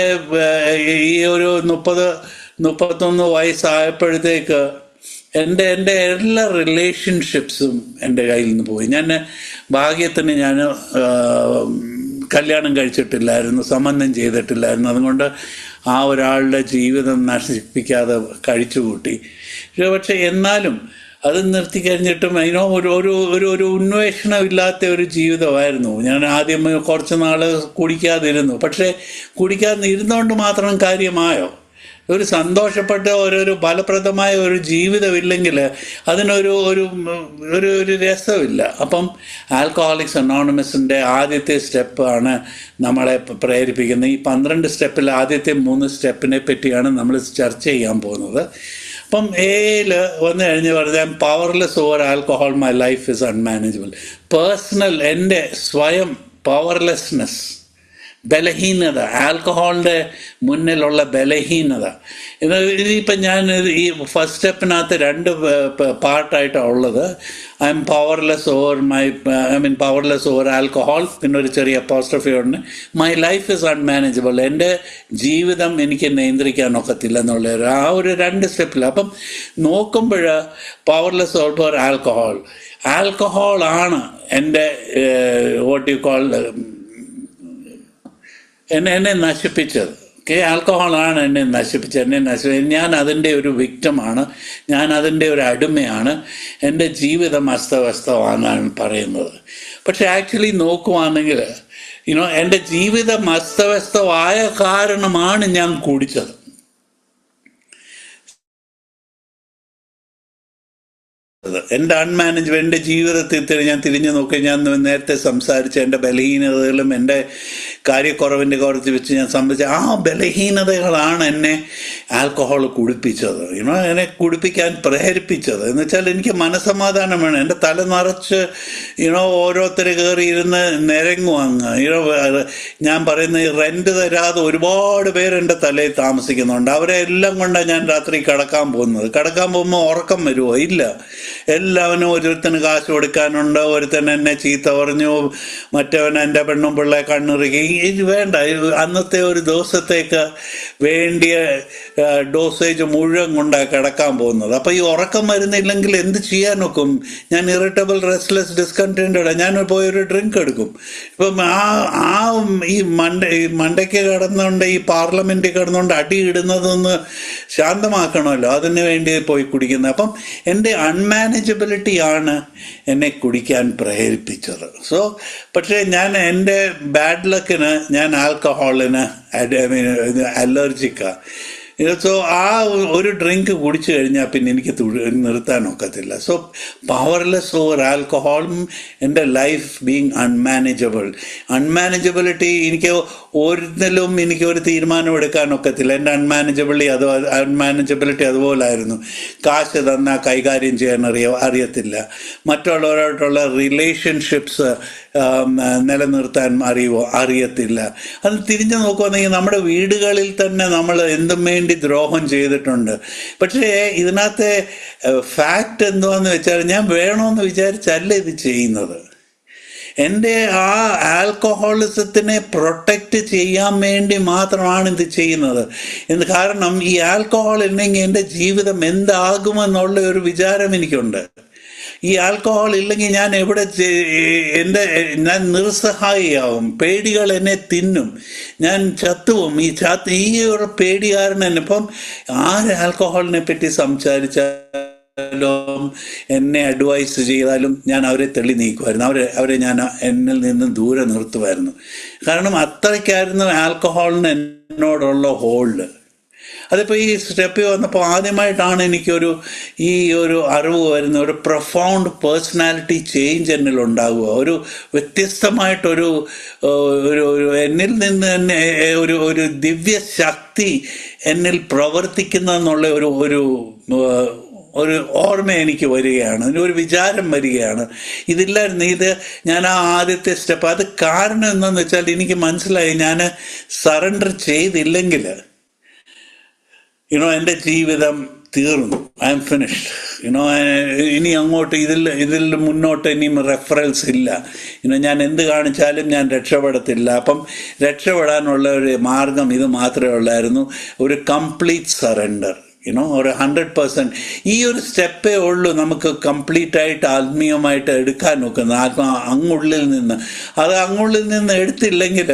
ഈ ഒരു 30-31 വയസ്സായപ്പോഴത്തേക്ക് എൻ്റെ എല്ലാ റിലേഷൻഷിപ്സും എൻ്റെ കയ്യിൽ നിന്ന് പോയി. ഭാഗ്യത്തിന് കല്യാണം കഴിച്ചിട്ടില്ലായിരുന്നു, സംബന്ധം ചെയ്തിട്ടില്ലായിരുന്നു. അതുകൊണ്ട് ആ ഒരാളുടെ ജീവിതം നശിപ്പിക്കാതെ കഴിച്ചുകൂട്ടി. പക്ഷെ എന്നാലും അത് നിർത്തിക്കഴിഞ്ഞിട്ടും ഒരു ഉന്മേഷണമില്ലാത്ത ഒരു ജീവിതമായിരുന്നു. ഞാൻ ആദ്യം കുറച്ച് നാൾ കുടിക്കാതിരുന്നു. പക്ഷേ കുടിക്കാതിരുന്നുകൊണ്ട് മാത്രം കാര്യമായോ? ഒരു സന്തോഷപ്പെട്ട ഒരു ഫലപ്രദമായ ഒരു ജീവിതമില്ലെങ്കിൽ അതിനൊരു രസമില്ല. അപ്പം ആൽക്കഹോളിക്സ് അനോണിമസിൻ്റെ ആദ്യത്തെ സ്റ്റെപ്പാണ് നമ്മളെ പ്രേരിപ്പിക്കുന്നത്. ഈ 12 സ്റ്റെപ്പിൽ ആദ്യത്തെ 3 സ്റ്റെപ്പിനെ പറ്റിയാണ് നമ്മൾ ചർച്ച ചെയ്യാൻ പോകുന്നത്. അപ്പം എയിൽ വന്നു കഴിഞ്ഞ് പറഞ്ഞാൽ powerless over alcohol, my life is unmanageable. Personal, എൻ്റെ സ്വയം പവർലെസ്നെസ്, ബലഹീനത, ആൽക്കഹോളിൻ്റെ മുന്നിലുള്ള ബലഹീനത. ഇതിപ്പം ഞാൻ ഈ ഫസ്റ്റ് സ്റ്റെപ്പിനകത്ത് 2 പാർട്ടായിട്ടാണ് ഉള്ളത്. I M powerless over powerless over alcohol, പിന്നെ ഒരു ചെറിയ അപ്പോസ്ട്രോഫി ഉണ്ട്. മൈ ലൈഫ് ഇസ് അൺമാനേജബിൾ, എൻ്റെ ജീവിതം എനിക്ക് നിയന്ത്രിക്കാനൊക്കത്തില്ല എന്നുള്ള ആ ഒരു 2 സ്റ്റെപ്പിൽ. അപ്പം നോക്കുമ്പോൾ പവർലെസ് ഓവർ ആൽക്കഹോൾ ആണ് എൻ്റെ വാട്ട് യു കോൾ എന്നെ നശിപ്പിച്ചത്. ആൽക്കഹോളാണ് എന്നെ നശിപ്പിച്ചത്. ഞാൻ അതിൻ്റെ ഒരു വിക്റ്റമാണ്, ഞാൻ അതിൻ്റെ ഒരു അടിമയാണ്, എൻ്റെ ജീവിതം അസ്തവസ്തമാണെന്നാണ് പറയുന്നത്. പക്ഷെ ആക്ച്വലി നോക്കുവാണെങ്കിൽ എൻ്റെ ജീവിതം അസ്തവസ്തമായ കാരണമാണ് ഞാൻ കുടിച്ചത്. എൻ്റെ എൻ്റെ ജീവിതത്തിൽ ഞാൻ തിരിഞ്ഞു നോക്കി, ഞാൻ നേരത്തെ സംസാരിച്ച എൻ്റെ ബലഹീനതകളും എൻ്റെ കാര്യക്കുറവിൻ്റെ കുറച്ച് വെച്ച് ഞാൻ സംബന്ധിച്ച ആ ബലഹീനതകളാണ് എന്നെ ആൽക്കഹോൾ കുടിപ്പിച്ചത്, എന്നെ കുടിപ്പിക്കാൻ പ്രേരിപ്പിച്ചത്. എന്ന് വെച്ചാൽ എനിക്ക് മനസ്സമാധാനം വേണം. എൻ്റെ തല നിറച്ച് ഓരോരുത്തർ കയറി ഇരുന്ന് നിരങ്ങും അങ്ങ്. ഞാൻ പറയുന്ന റെൻറ്റ് തരാതെ ഒരുപാട് പേര് എൻ്റെ തലയിൽ താമസിക്കുന്നുണ്ട്. അവരെ എല്ലാം കൊണ്ടാണ് ഞാൻ രാത്രി കിടക്കാൻ പോകുമ്പോൾ ഉറക്കം വരുമോ? ഇല്ല. എല്ലാവനും ഒരുത്തന് കാശ് കൊടുക്കാനുണ്ട്, ഒരുത്തൻ എന്നെ ചീത്ത പറഞ്ഞു, മറ്റവൻ എൻ്റെ പെണ്ണും പിള്ളെ കണ്ണിറുക്കി. ഇത് വേണ്ട. അന്നത്തെ ഒരു ദിവസത്തേക്ക് വേണ്ടിയ ഡോസേജ് മുഴുവൻ കൊണ്ടാണ് കിടക്കാൻ പോകുന്നത്. അപ്പോൾ ഈ ഉറക്കം വരുന്നില്ലെങ്കിൽ എന്ത് ചെയ്യാൻ നോക്കും? ഞാൻ ഇറിറ്റബിൾ, റെസ്റ്റ്ലെസ്, ഡിസ്കണ്ടൻറ്റഡ്. ഞാൻ പോയൊരു ഡ്രിങ്ക് എടുക്കും. ഇപ്പം ഈ മണ്ടയ്ക്ക് കിടന്നുകൊണ്ട്, ഈ പാർലമെൻറ്റിൽ കിടന്നുകൊണ്ട് അടി ഇടുന്നതൊന്ന് ശാന്തമാക്കണമല്ലോ, അതിന് വേണ്ടി പോയി കുടിക്കുന്നത്. അപ്പം എൻ്റെ അൺമാനേജബിലിറ്റിയാണ് എന്നെ കുടിക്കാൻ പ്രേരിപ്പിച്ചത്. പക്ഷേ ഞാൻ എൻ്റെ ബാഡ് ലക്കിന് ഞാൻ ആൽക്കഹോളിന് അലർജിക്കാണ്. ആ ഒരു ഡ്രിങ്ക് കുടിച്ചു കഴിഞ്ഞാൽ പിന്നെ എനിക്ക് നിർത്താൻ ഒക്കത്തില്ല. പവർലെസ് ഓവർ ആൽക്കഹോളും എൻ്റെ ലൈഫ് ബീങ് അൺമാനേജബിലിറ്റി. എനിക്ക് ഒരു തീരുമാനം എടുക്കാൻ ഒക്കത്തില്ല. എൻ്റെ അൺമാനേജബിലിറ്റി അതുപോലായിരുന്നു. കാശ് തന്നാൽ കൈകാര്യം ചെയ്യാൻ അറിയത്തില്ല. മറ്റുള്ളവരായിട്ടുള്ള റിലേഷൻഷിപ്സ് നിലനിർത്താൻ അറിയത്തില്ല. അത് തിരിഞ്ഞു നോക്കുകയാണെങ്കിൽ നമ്മുടെ വീടുകളിൽ തന്നെ നമ്മൾ എന്തും വേണ്ടി ദ്രോഹം ചെയ്തിട്ടുണ്ട്. പക്ഷേ ഇതിനകത്തെ ഫാക്റ്റ് എന്തുവാന്ന് വെച്ചാൽ, ഞാൻ വേണമെന്ന് വിചാരിച്ചല്ല ഇത് ചെയ്യുന്നത്. എൻ്റെ ആ ആൽക്കഹോളിസത്തിനെ പ്രൊട്ടക്റ്റ് ചെയ്യാൻ വേണ്ടി മാത്രമാണ് ഇത് ചെയ്യുന്നത്. കാരണം ഈ ആൽക്കഹോൾ ഇല്ലെങ്കിൽ എൻ്റെ ജീവിതം എന്താകുമെന്നുള്ള ഒരു വിചാരം എനിക്കുണ്ട്. ഈ ആൽക്കഹോൾ ഇല്ലെങ്കിൽ ഞാൻ ഞാൻ നിസ്സഹായിയാവും. പേടികൾ എന്നെ തിന്നും, ഞാൻ ചത്തുവും. ഈ ഒരു പേടി കാരണം തന്നെ ഇപ്പം ആര് ആൽക്കഹോളിനെ പറ്റി സംസാരിച്ചാലും എന്നെ അഡ്വൈസ് ചെയ്താലും ഞാൻ അവരെ തള്ളി നീക്കുമായിരുന്നു. അവരെ ഞാൻ എന്നിൽ നിന്ന് ദൂരെ നിർത്തുമായിരുന്നു. കാരണം അത്രയ്ക്കായിരുന്നു ആൽക്കഹോളിന് എന്നോടുള്ള ഹോൾഡ്. അതിപ്പോൾ ഈ സ്റ്റെപ്പിൽ വന്നപ്പോൾ ആദ്യമായിട്ടാണ് എനിക്കൊരു അറിവ് വരുന്ന, ഒരു പ്രൊഫൗണ്ട് പേഴ്സണാലിറ്റി ചേഞ്ച് എന്നിൽ ഉണ്ടാകുക. ഒരു വ്യത്യസ്തമായിട്ടൊരു എന്നിൽ നിന്ന് തന്നെ ഒരു ദിവ്യ ശക്തി എന്നിൽ പ്രവർത്തിക്കുന്നതെന്നുള്ള ഒരു ഓർമ്മ എനിക്ക് വരികയാണ്, ഒരു വിചാരം വരികയാണ്. ഇതില്ലായിരുന്നു. ഞാൻ ആ ആദ്യത്തെ സ്റ്റെപ്പ്, അത് കാരണം എന്താണെന്ന് വെച്ചാൽ എനിക്ക് മനസ്സിലായി, ഞാൻ സറണ്ടർ ചെയ്തില്ലെങ്കിൽ എൻ്റെ ജീവിതം തീർന്നു. I M finished. ഇനി അങ്ങോട്ട് ഇതിൽ മുന്നോട്ട് ഇനിയും റെഫറൻസ് ഇല്ല. ഞാൻ എന്ത് കാണിച്ചാലും ഞാൻ രക്ഷപ്പെടത്തില്ല. അപ്പം രക്ഷപ്പെടാനുള്ള ഒരു മാർഗം ഇത് മാത്രമേ ഉള്ളായിരുന്നു, ഒരു കംപ്ലീറ്റ് സറണ്ടർ. ഒരു 100%. ഈ ഒരു സ്റ്റെപ്പേ ഉള്ളൂ നമുക്ക് കംപ്ലീറ്റ് ആയിട്ട് ആത്മീയമായിട്ട് എടുക്കാൻ നോക്കുന്നത്, അങ്ങുള്ളിൽ നിന്ന്. അത് അങ്ങുള്ളിൽ നിന്ന് എടുത്തില്ലെങ്കിൽ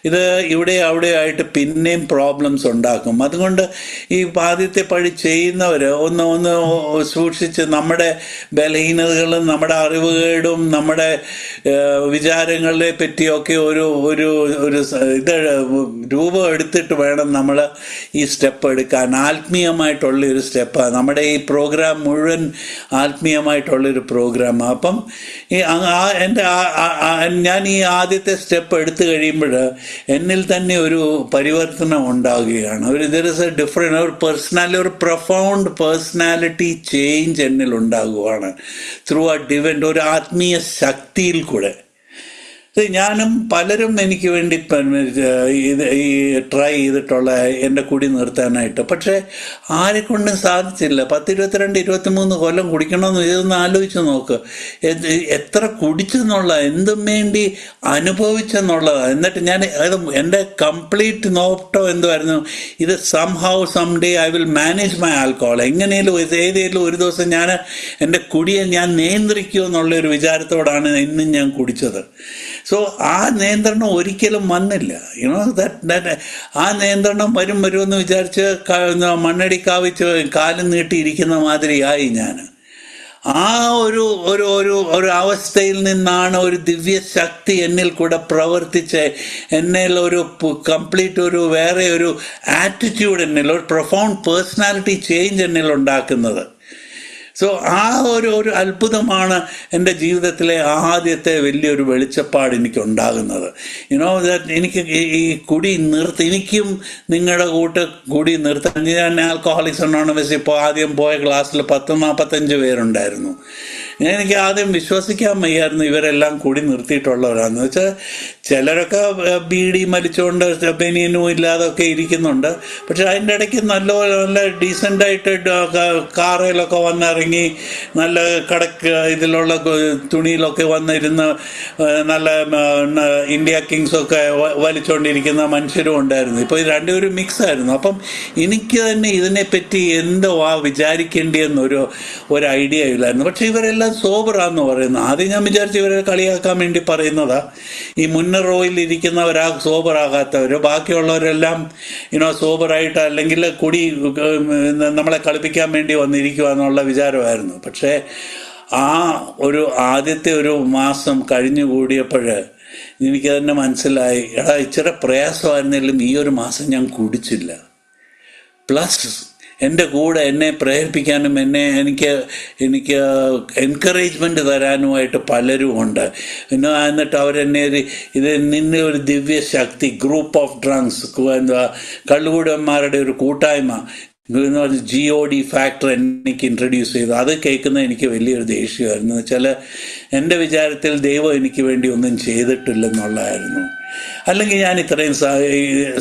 ഇത് ഇവിടെ അവിടെ ആയിട്ട് പിന്നെയും പ്രോബ്ലംസ് ഉണ്ടാക്കും. അതുകൊണ്ട് ഈ ആദ്യത്തെ പഴി ചെയ്യുന്നവർ ഒന്ന് സൂക്ഷിച്ച് നമ്മുടെ ബലഹീനതകളും നമ്മുടെ അറിവുകേടും നമ്മുടെ വിചാരങ്ങളെ പറ്റിയൊക്കെ ഒരു രൂപം എടുത്തിട്ട് വേണം നമ്മൾ ഈ സ്റ്റെപ്പ് എടുക്കാൻ. ആത്മീയമായിട്ടുള്ളൊരു സ്റ്റെപ്പാണ്. നമ്മുടെ ഈ പ്രോഗ്രാം മുഴുവൻ ആത്മീയമായിട്ടുള്ളൊരു പ്രോഗ്രാമാണ്. അപ്പം ഞാൻ ഈ ആദ്യത്തെ സ്റ്റെപ്പ് എടുത്തു കഴിയുമ്പോൾ എന്നിൽ തന്നെ ഒരു പരിവർത്തനം ഉണ്ടാകുകയാണ്. ദർ ഇസ് എ ഡിഫറെൻ്റ്, ഒരു പ്രൊഫൗണ്ട് പേഴ്സണാലിറ്റി ചേഞ്ച് എന്നിൽ ഉണ്ടാകുകയാണ് ത്രൂ ആ ഡിവൈൻ, ഒരു ആത്മീയ ശക്തിയിൽ കൂടെ. ഞാനും പലരും എനിക്ക് വേണ്ടി ഈ ട്രൈ ചെയ്തിട്ടുള്ള എൻ്റെ കുടി നിർത്താനായിട്ട്. പക്ഷേ ആരെക്കൊണ്ടും സാധിച്ചില്ല. 10, 22, 23 കൊല്ലം കുടിക്കണമെന്ന് ഇതൊന്ന് ആലോചിച്ച് നോക്ക്. എത്ര കുടിച്ചെന്നുള്ള, എന്തും വേണ്ടി അനുഭവിച്ചെന്നുള്ളതാണ്. എന്നിട്ട് ഞാൻ എൻ്റെ കംപ്ലീറ്റ് നോട്ടം എന്തുമായിരുന്നു, ഇത് some day I will manage my alcohol. എങ്ങനെയും ഏതെങ്കിലും ഒരു ദിവസം ഞാൻ എൻ്റെ കുടിയെ ഞാൻ നിയന്ത്രിക്കുമോ എന്നുള്ളൊരു വിചാരത്തോടാണ് ഇന്നും ഞാൻ കുടിച്ചത്. സോ ആ നിയന്ത്രണം ഒരിക്കലും വന്നില്ല. ദാറ്റ് ആ നിയന്ത്രണം വരുമെന്ന് വിചാരിച്ച് മണ്ണടി കാവിച്ച് കാലം നീട്ടിയിരിക്കുന്ന മാതിരിയായി ഞാൻ. ആ ഒരു ഒരു ഒരു ഒരു അവസ്ഥയിൽ നിന്നാണ് ഒരു ദിവ്യശക്തി എന്നിൽ കൂടെ പ്രവർത്തിച്ച് എന്നിൽ ഒരു കംപ്ലീറ്റ് ഒരു വേറെ ഒരു ആറ്റിറ്റ്യൂഡ് എന്നിൽ, ഒരു പ്രൊഫൗണ്ട് പേഴ്സണാലിറ്റി ചേഞ്ച് എന്നിൽ ഉണ്ടാക്കുന്നത്. സോ ആ ഒരു അത്ഭുതമാണ് എൻ്റെ ജീവിതത്തിലെ ആദ്യത്തെ വലിയൊരു വെളിച്ചപ്പാട് എനിക്കുണ്ടാകുന്നത്. എനിക്ക് ഈ കുടി എനിക്കും നിങ്ങളുടെ കുടി നിർത്താൻ. ഞാൻ ആൽക്കഹോളിക്സ് അനോണിമസ് ഇപ്പോൾ ആദ്യം പോയ ക്ലാസ്സിൽ 10-45 പേരുണ്ടായിരുന്നു. എനിക്ക് ആദ്യം വിശ്വസിക്കാൻ വയ്യായിരുന്നു ഇവരെല്ലാം കൂടി നിർത്തിയിട്ടുള്ളവരാന്ന് വെച്ചാൽ ചിലരൊക്കെ ബീഡി മലിച്ചുകൊണ്ട് ബനിയനും ഇല്ലാതൊക്കെ ഇരിക്കുന്നുണ്ട്. പക്ഷെ അതിൻ്റെ ഇടയ്ക്ക് നല്ല ഡീസൻ്റായിട്ട് കാറിലൊക്കെ വന്നിറങ്ങി നല്ല ഇതിലുള്ള തുണിയിലൊക്കെ വന്നിരുന്ന് നല്ല ഇന്ത്യ കിങ്സൊക്കെ വലിച്ചുകൊണ്ടിരിക്കുന്ന മനുഷ്യരും ഉണ്ടായിരുന്നു. ഇപ്പോൾ ഇത് രണ്ടുപേരും മിക്സ് ആയിരുന്നു. അപ്പം എനിക്ക് തന്നെ ഇതിനെപ്പറ്റി എന്തോ വിചാരിക്കേണ്ടിയെന്നൊരു ഐഡിയ ഇല്ലായിരുന്നു. പക്ഷെ ഇവരെല്ലാം സോബറാന്ന് പറയുന്നത്. ആദ്യം ഞാൻ വിചാരിച്ചു ഇവരെ കളിയാക്കാൻ വേണ്ടി പറയുന്നതാ. ഈ മുന്നർ റോയിൽ ഇരിക്കുന്നവരാ സോബറാകാത്തവർ, ബാക്കിയുള്ളവരെല്ലാം സോബറായിട്ട് അല്ലെങ്കിൽ കുടി നമ്മളെ കളിപ്പിക്കാൻ വേണ്ടി വന്നിരിക്കുക എന്നുള്ള വിചാരമായിരുന്നു. പക്ഷേ ആ ആദ്യത്തെ ഒരു മാസം കഴിഞ്ഞു കൂടിയപ്പോൾ എനിക്ക് തന്നെ മനസ്സിലായി, ഇച്ചിരി പ്രയാസമായിരുന്നെങ്കിലും ഈ ഒരു മാസം ഞാൻ കുടിച്ചില്ല. പ്ലസ് എൻ്റെ കൂടെ എന്നെ പ്രേരിപ്പിക്കാനും എനിക്ക് എൻകറേജ്മെൻറ്റ് തരാനുമായിട്ട് പലരും ഉണ്ട്. എന്നിട്ട് അവരെന്നെ നിന്നെ ഒരു ദിവ്യശക്തി, ഗ്രൂപ്പ് ഓഫ് ഡ്രങ്ക്സ്, കള്ളുകൂടന്മാരുടെ ഒരു കൂട്ടായ്മ GOD ഫാക്ടർ എനിക്ക് ഇൻട്രൊഡ്യൂസ് ചെയ്തു. അത് കേൾക്കുന്നത് എനിക്ക് വലിയൊരു ദേഷ്യമായിരുന്നു. വെച്ചാൽ എൻ്റെ വിചാരത്തിൽ ദൈവം എനിക്ക് വേണ്ടി ഒന്നും ചെയ്തിട്ടില്ലെന്നുള്ളതായിരുന്നു. അല്ലെങ്കിൽ ഞാൻ ഇത്രയും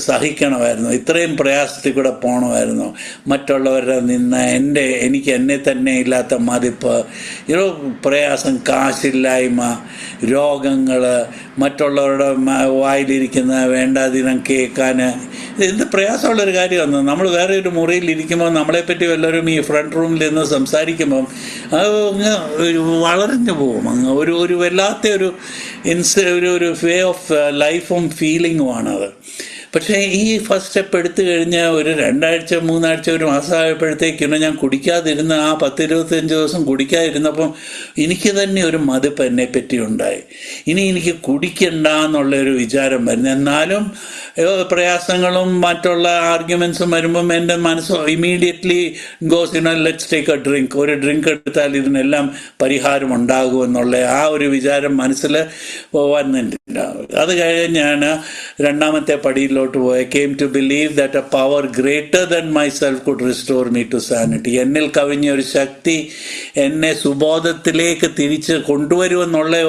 സഹിക്കണമായിരുന്നു, ഇത്രയും പ്രയാസത്തിൽ കൂടെ പോകണമായിരുന്നു. മറ്റുള്ളവരുടെ നിന്ന് എനിക്ക് എന്നെ തന്നെ ഇല്ലാത്ത മതിപ്പ്, പ്രയാസം, കാശില്ലായ്മ, രോഗങ്ങൾ, മറ്റുള്ളവരുടെ വായിലിരിക്കുന്ന വേണ്ടാതിനം കേൾക്കാൻ, എന്ത് പ്രയാസമുള്ളൊരു കാര്യമാണ്. നമ്മൾ വേറെ ഒരു മുറിയിൽ ഇരിക്കുമ്പോൾ നമ്മളെപ്പറ്റി വല്ലവരും ഈ ഫ്രണ്ട് റൂമിൽ നിന്ന് സംസാരിക്കുമ്പം അത് വളർന്നു പോകും. ഒരു വല്ലാത്ത ഒരു വേ ഓഫ് ലൈഫും ഫീലിങ്ങുമാണത്. പക്ഷേ ഈ ഫസ്റ്റ് സ്റ്റെപ്പ് എടുത്തു കഴിഞ്ഞാൽ ഒരു 2 ആഴ്ച 3 ആഴ്ച ഒരു മാസമായപ്പോഴത്തേക്കും ഞാൻ കുടിക്കാതിരുന്ന ആ 10-25 ദിവസം കുടിക്കാതിരുന്നപ്പം എനിക്ക് തന്നെ ഒരു മതിപ്പ് എന്നെപ്പറ്റി ഉണ്ടായി. ഇനി എനിക്ക് കുടിക്കണ്ട എന്നുള്ളൊരു വിചാരം വരുന്നു. എന്നാലും പ്രയാസങ്ങളും മറ്റുള്ള ആർഗ്യുമെൻസും വരുമ്പം എൻ്റെ മനസ്സ് immediately goes let's take A drink, ഒരു ഡ്രിങ്ക് എടുത്താൽ ഇതിനെല്ലാം പരിഹാരം ഉണ്ടാകുമെന്നുള്ള ആ ഒരു വിചാരം മനസ്സിൽ വന്നിട്ടില്ല. അത് കഴിഞ്ഞാണ് രണ്ടാമത്തെ പടിയിലോട്ട് പോയി. came to believe that a power greater than myself could restore me to sanity. എന്നിൽ കവിഞ്ഞ ഒരു ശക്തി എന്നെ സുബോധത്തിലേക്ക് തിരിച്ച് കൊണ്ടുവരുമെന്നുള്ള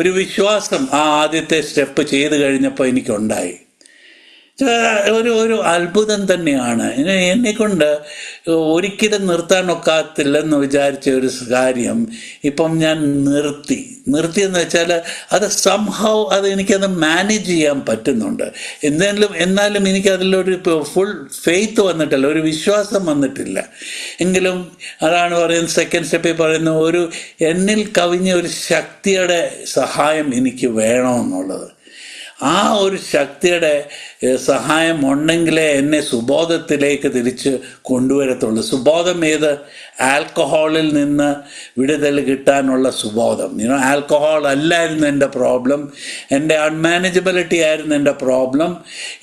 ഒരു വിശ്വാസം ആ ആദ്യത്തെ സ്റ്റെപ്പ് ചെയ്ത് കഴിഞ്ഞപ്പോൾ എനിക്കുണ്ടായി. ഒരു അത്ഭുതം തന്നെയാണ്. എന്നെക്കൊണ്ട് ഒരിക്കലും നിർത്താനൊക്കാത്തില്ലെന്ന് വിചാരിച്ച ഒരു കാര്യം ഇപ്പം ഞാൻ നിർത്തിയെന്ന് വെച്ചാൽ അത് സംഹൗ എനിക്കത് മാനേജ് ചെയ്യാൻ പറ്റുന്നുണ്ട്. എന്നാലും എനിക്കതിലൊരു ഫുൾ ഫെയ്ത്ത് വന്നിട്ടില്ല, ഒരു വിശ്വാസം വന്നിട്ടില്ല. എങ്കിലും അതാണ് പറയുന്നത്, സെക്കൻഡ് സ്റ്റെപ്പിൽ പറയുന്ന എന്നിൽ കവിഞ്ഞ ഒരു ശക്തിയുടെ സഹായം എനിക്ക് വേണമെന്നുള്ളത്. ആ ഒരു ശക്തിയുടെ സഹായം ഉണ്ടെങ്കിലേ എന്നെ സുബോധത്തിലേക്ക് തിരിച്ച് കൊണ്ടുവരത്തുള്ളൂ. സുബോധം ഏത്? ആൽക്കഹോളിൽ നിന്ന് വിടുതൽ കിട്ടാനുള്ള സുബോധം. ആൽക്കഹോൾ അല്ലായിരുന്നു എൻ്റെ പ്രോബ്ലം, എൻ്റെ അൺമാനേജബിലിറ്റി ആയിരുന്നു എൻ്റെ പ്രോബ്ലം.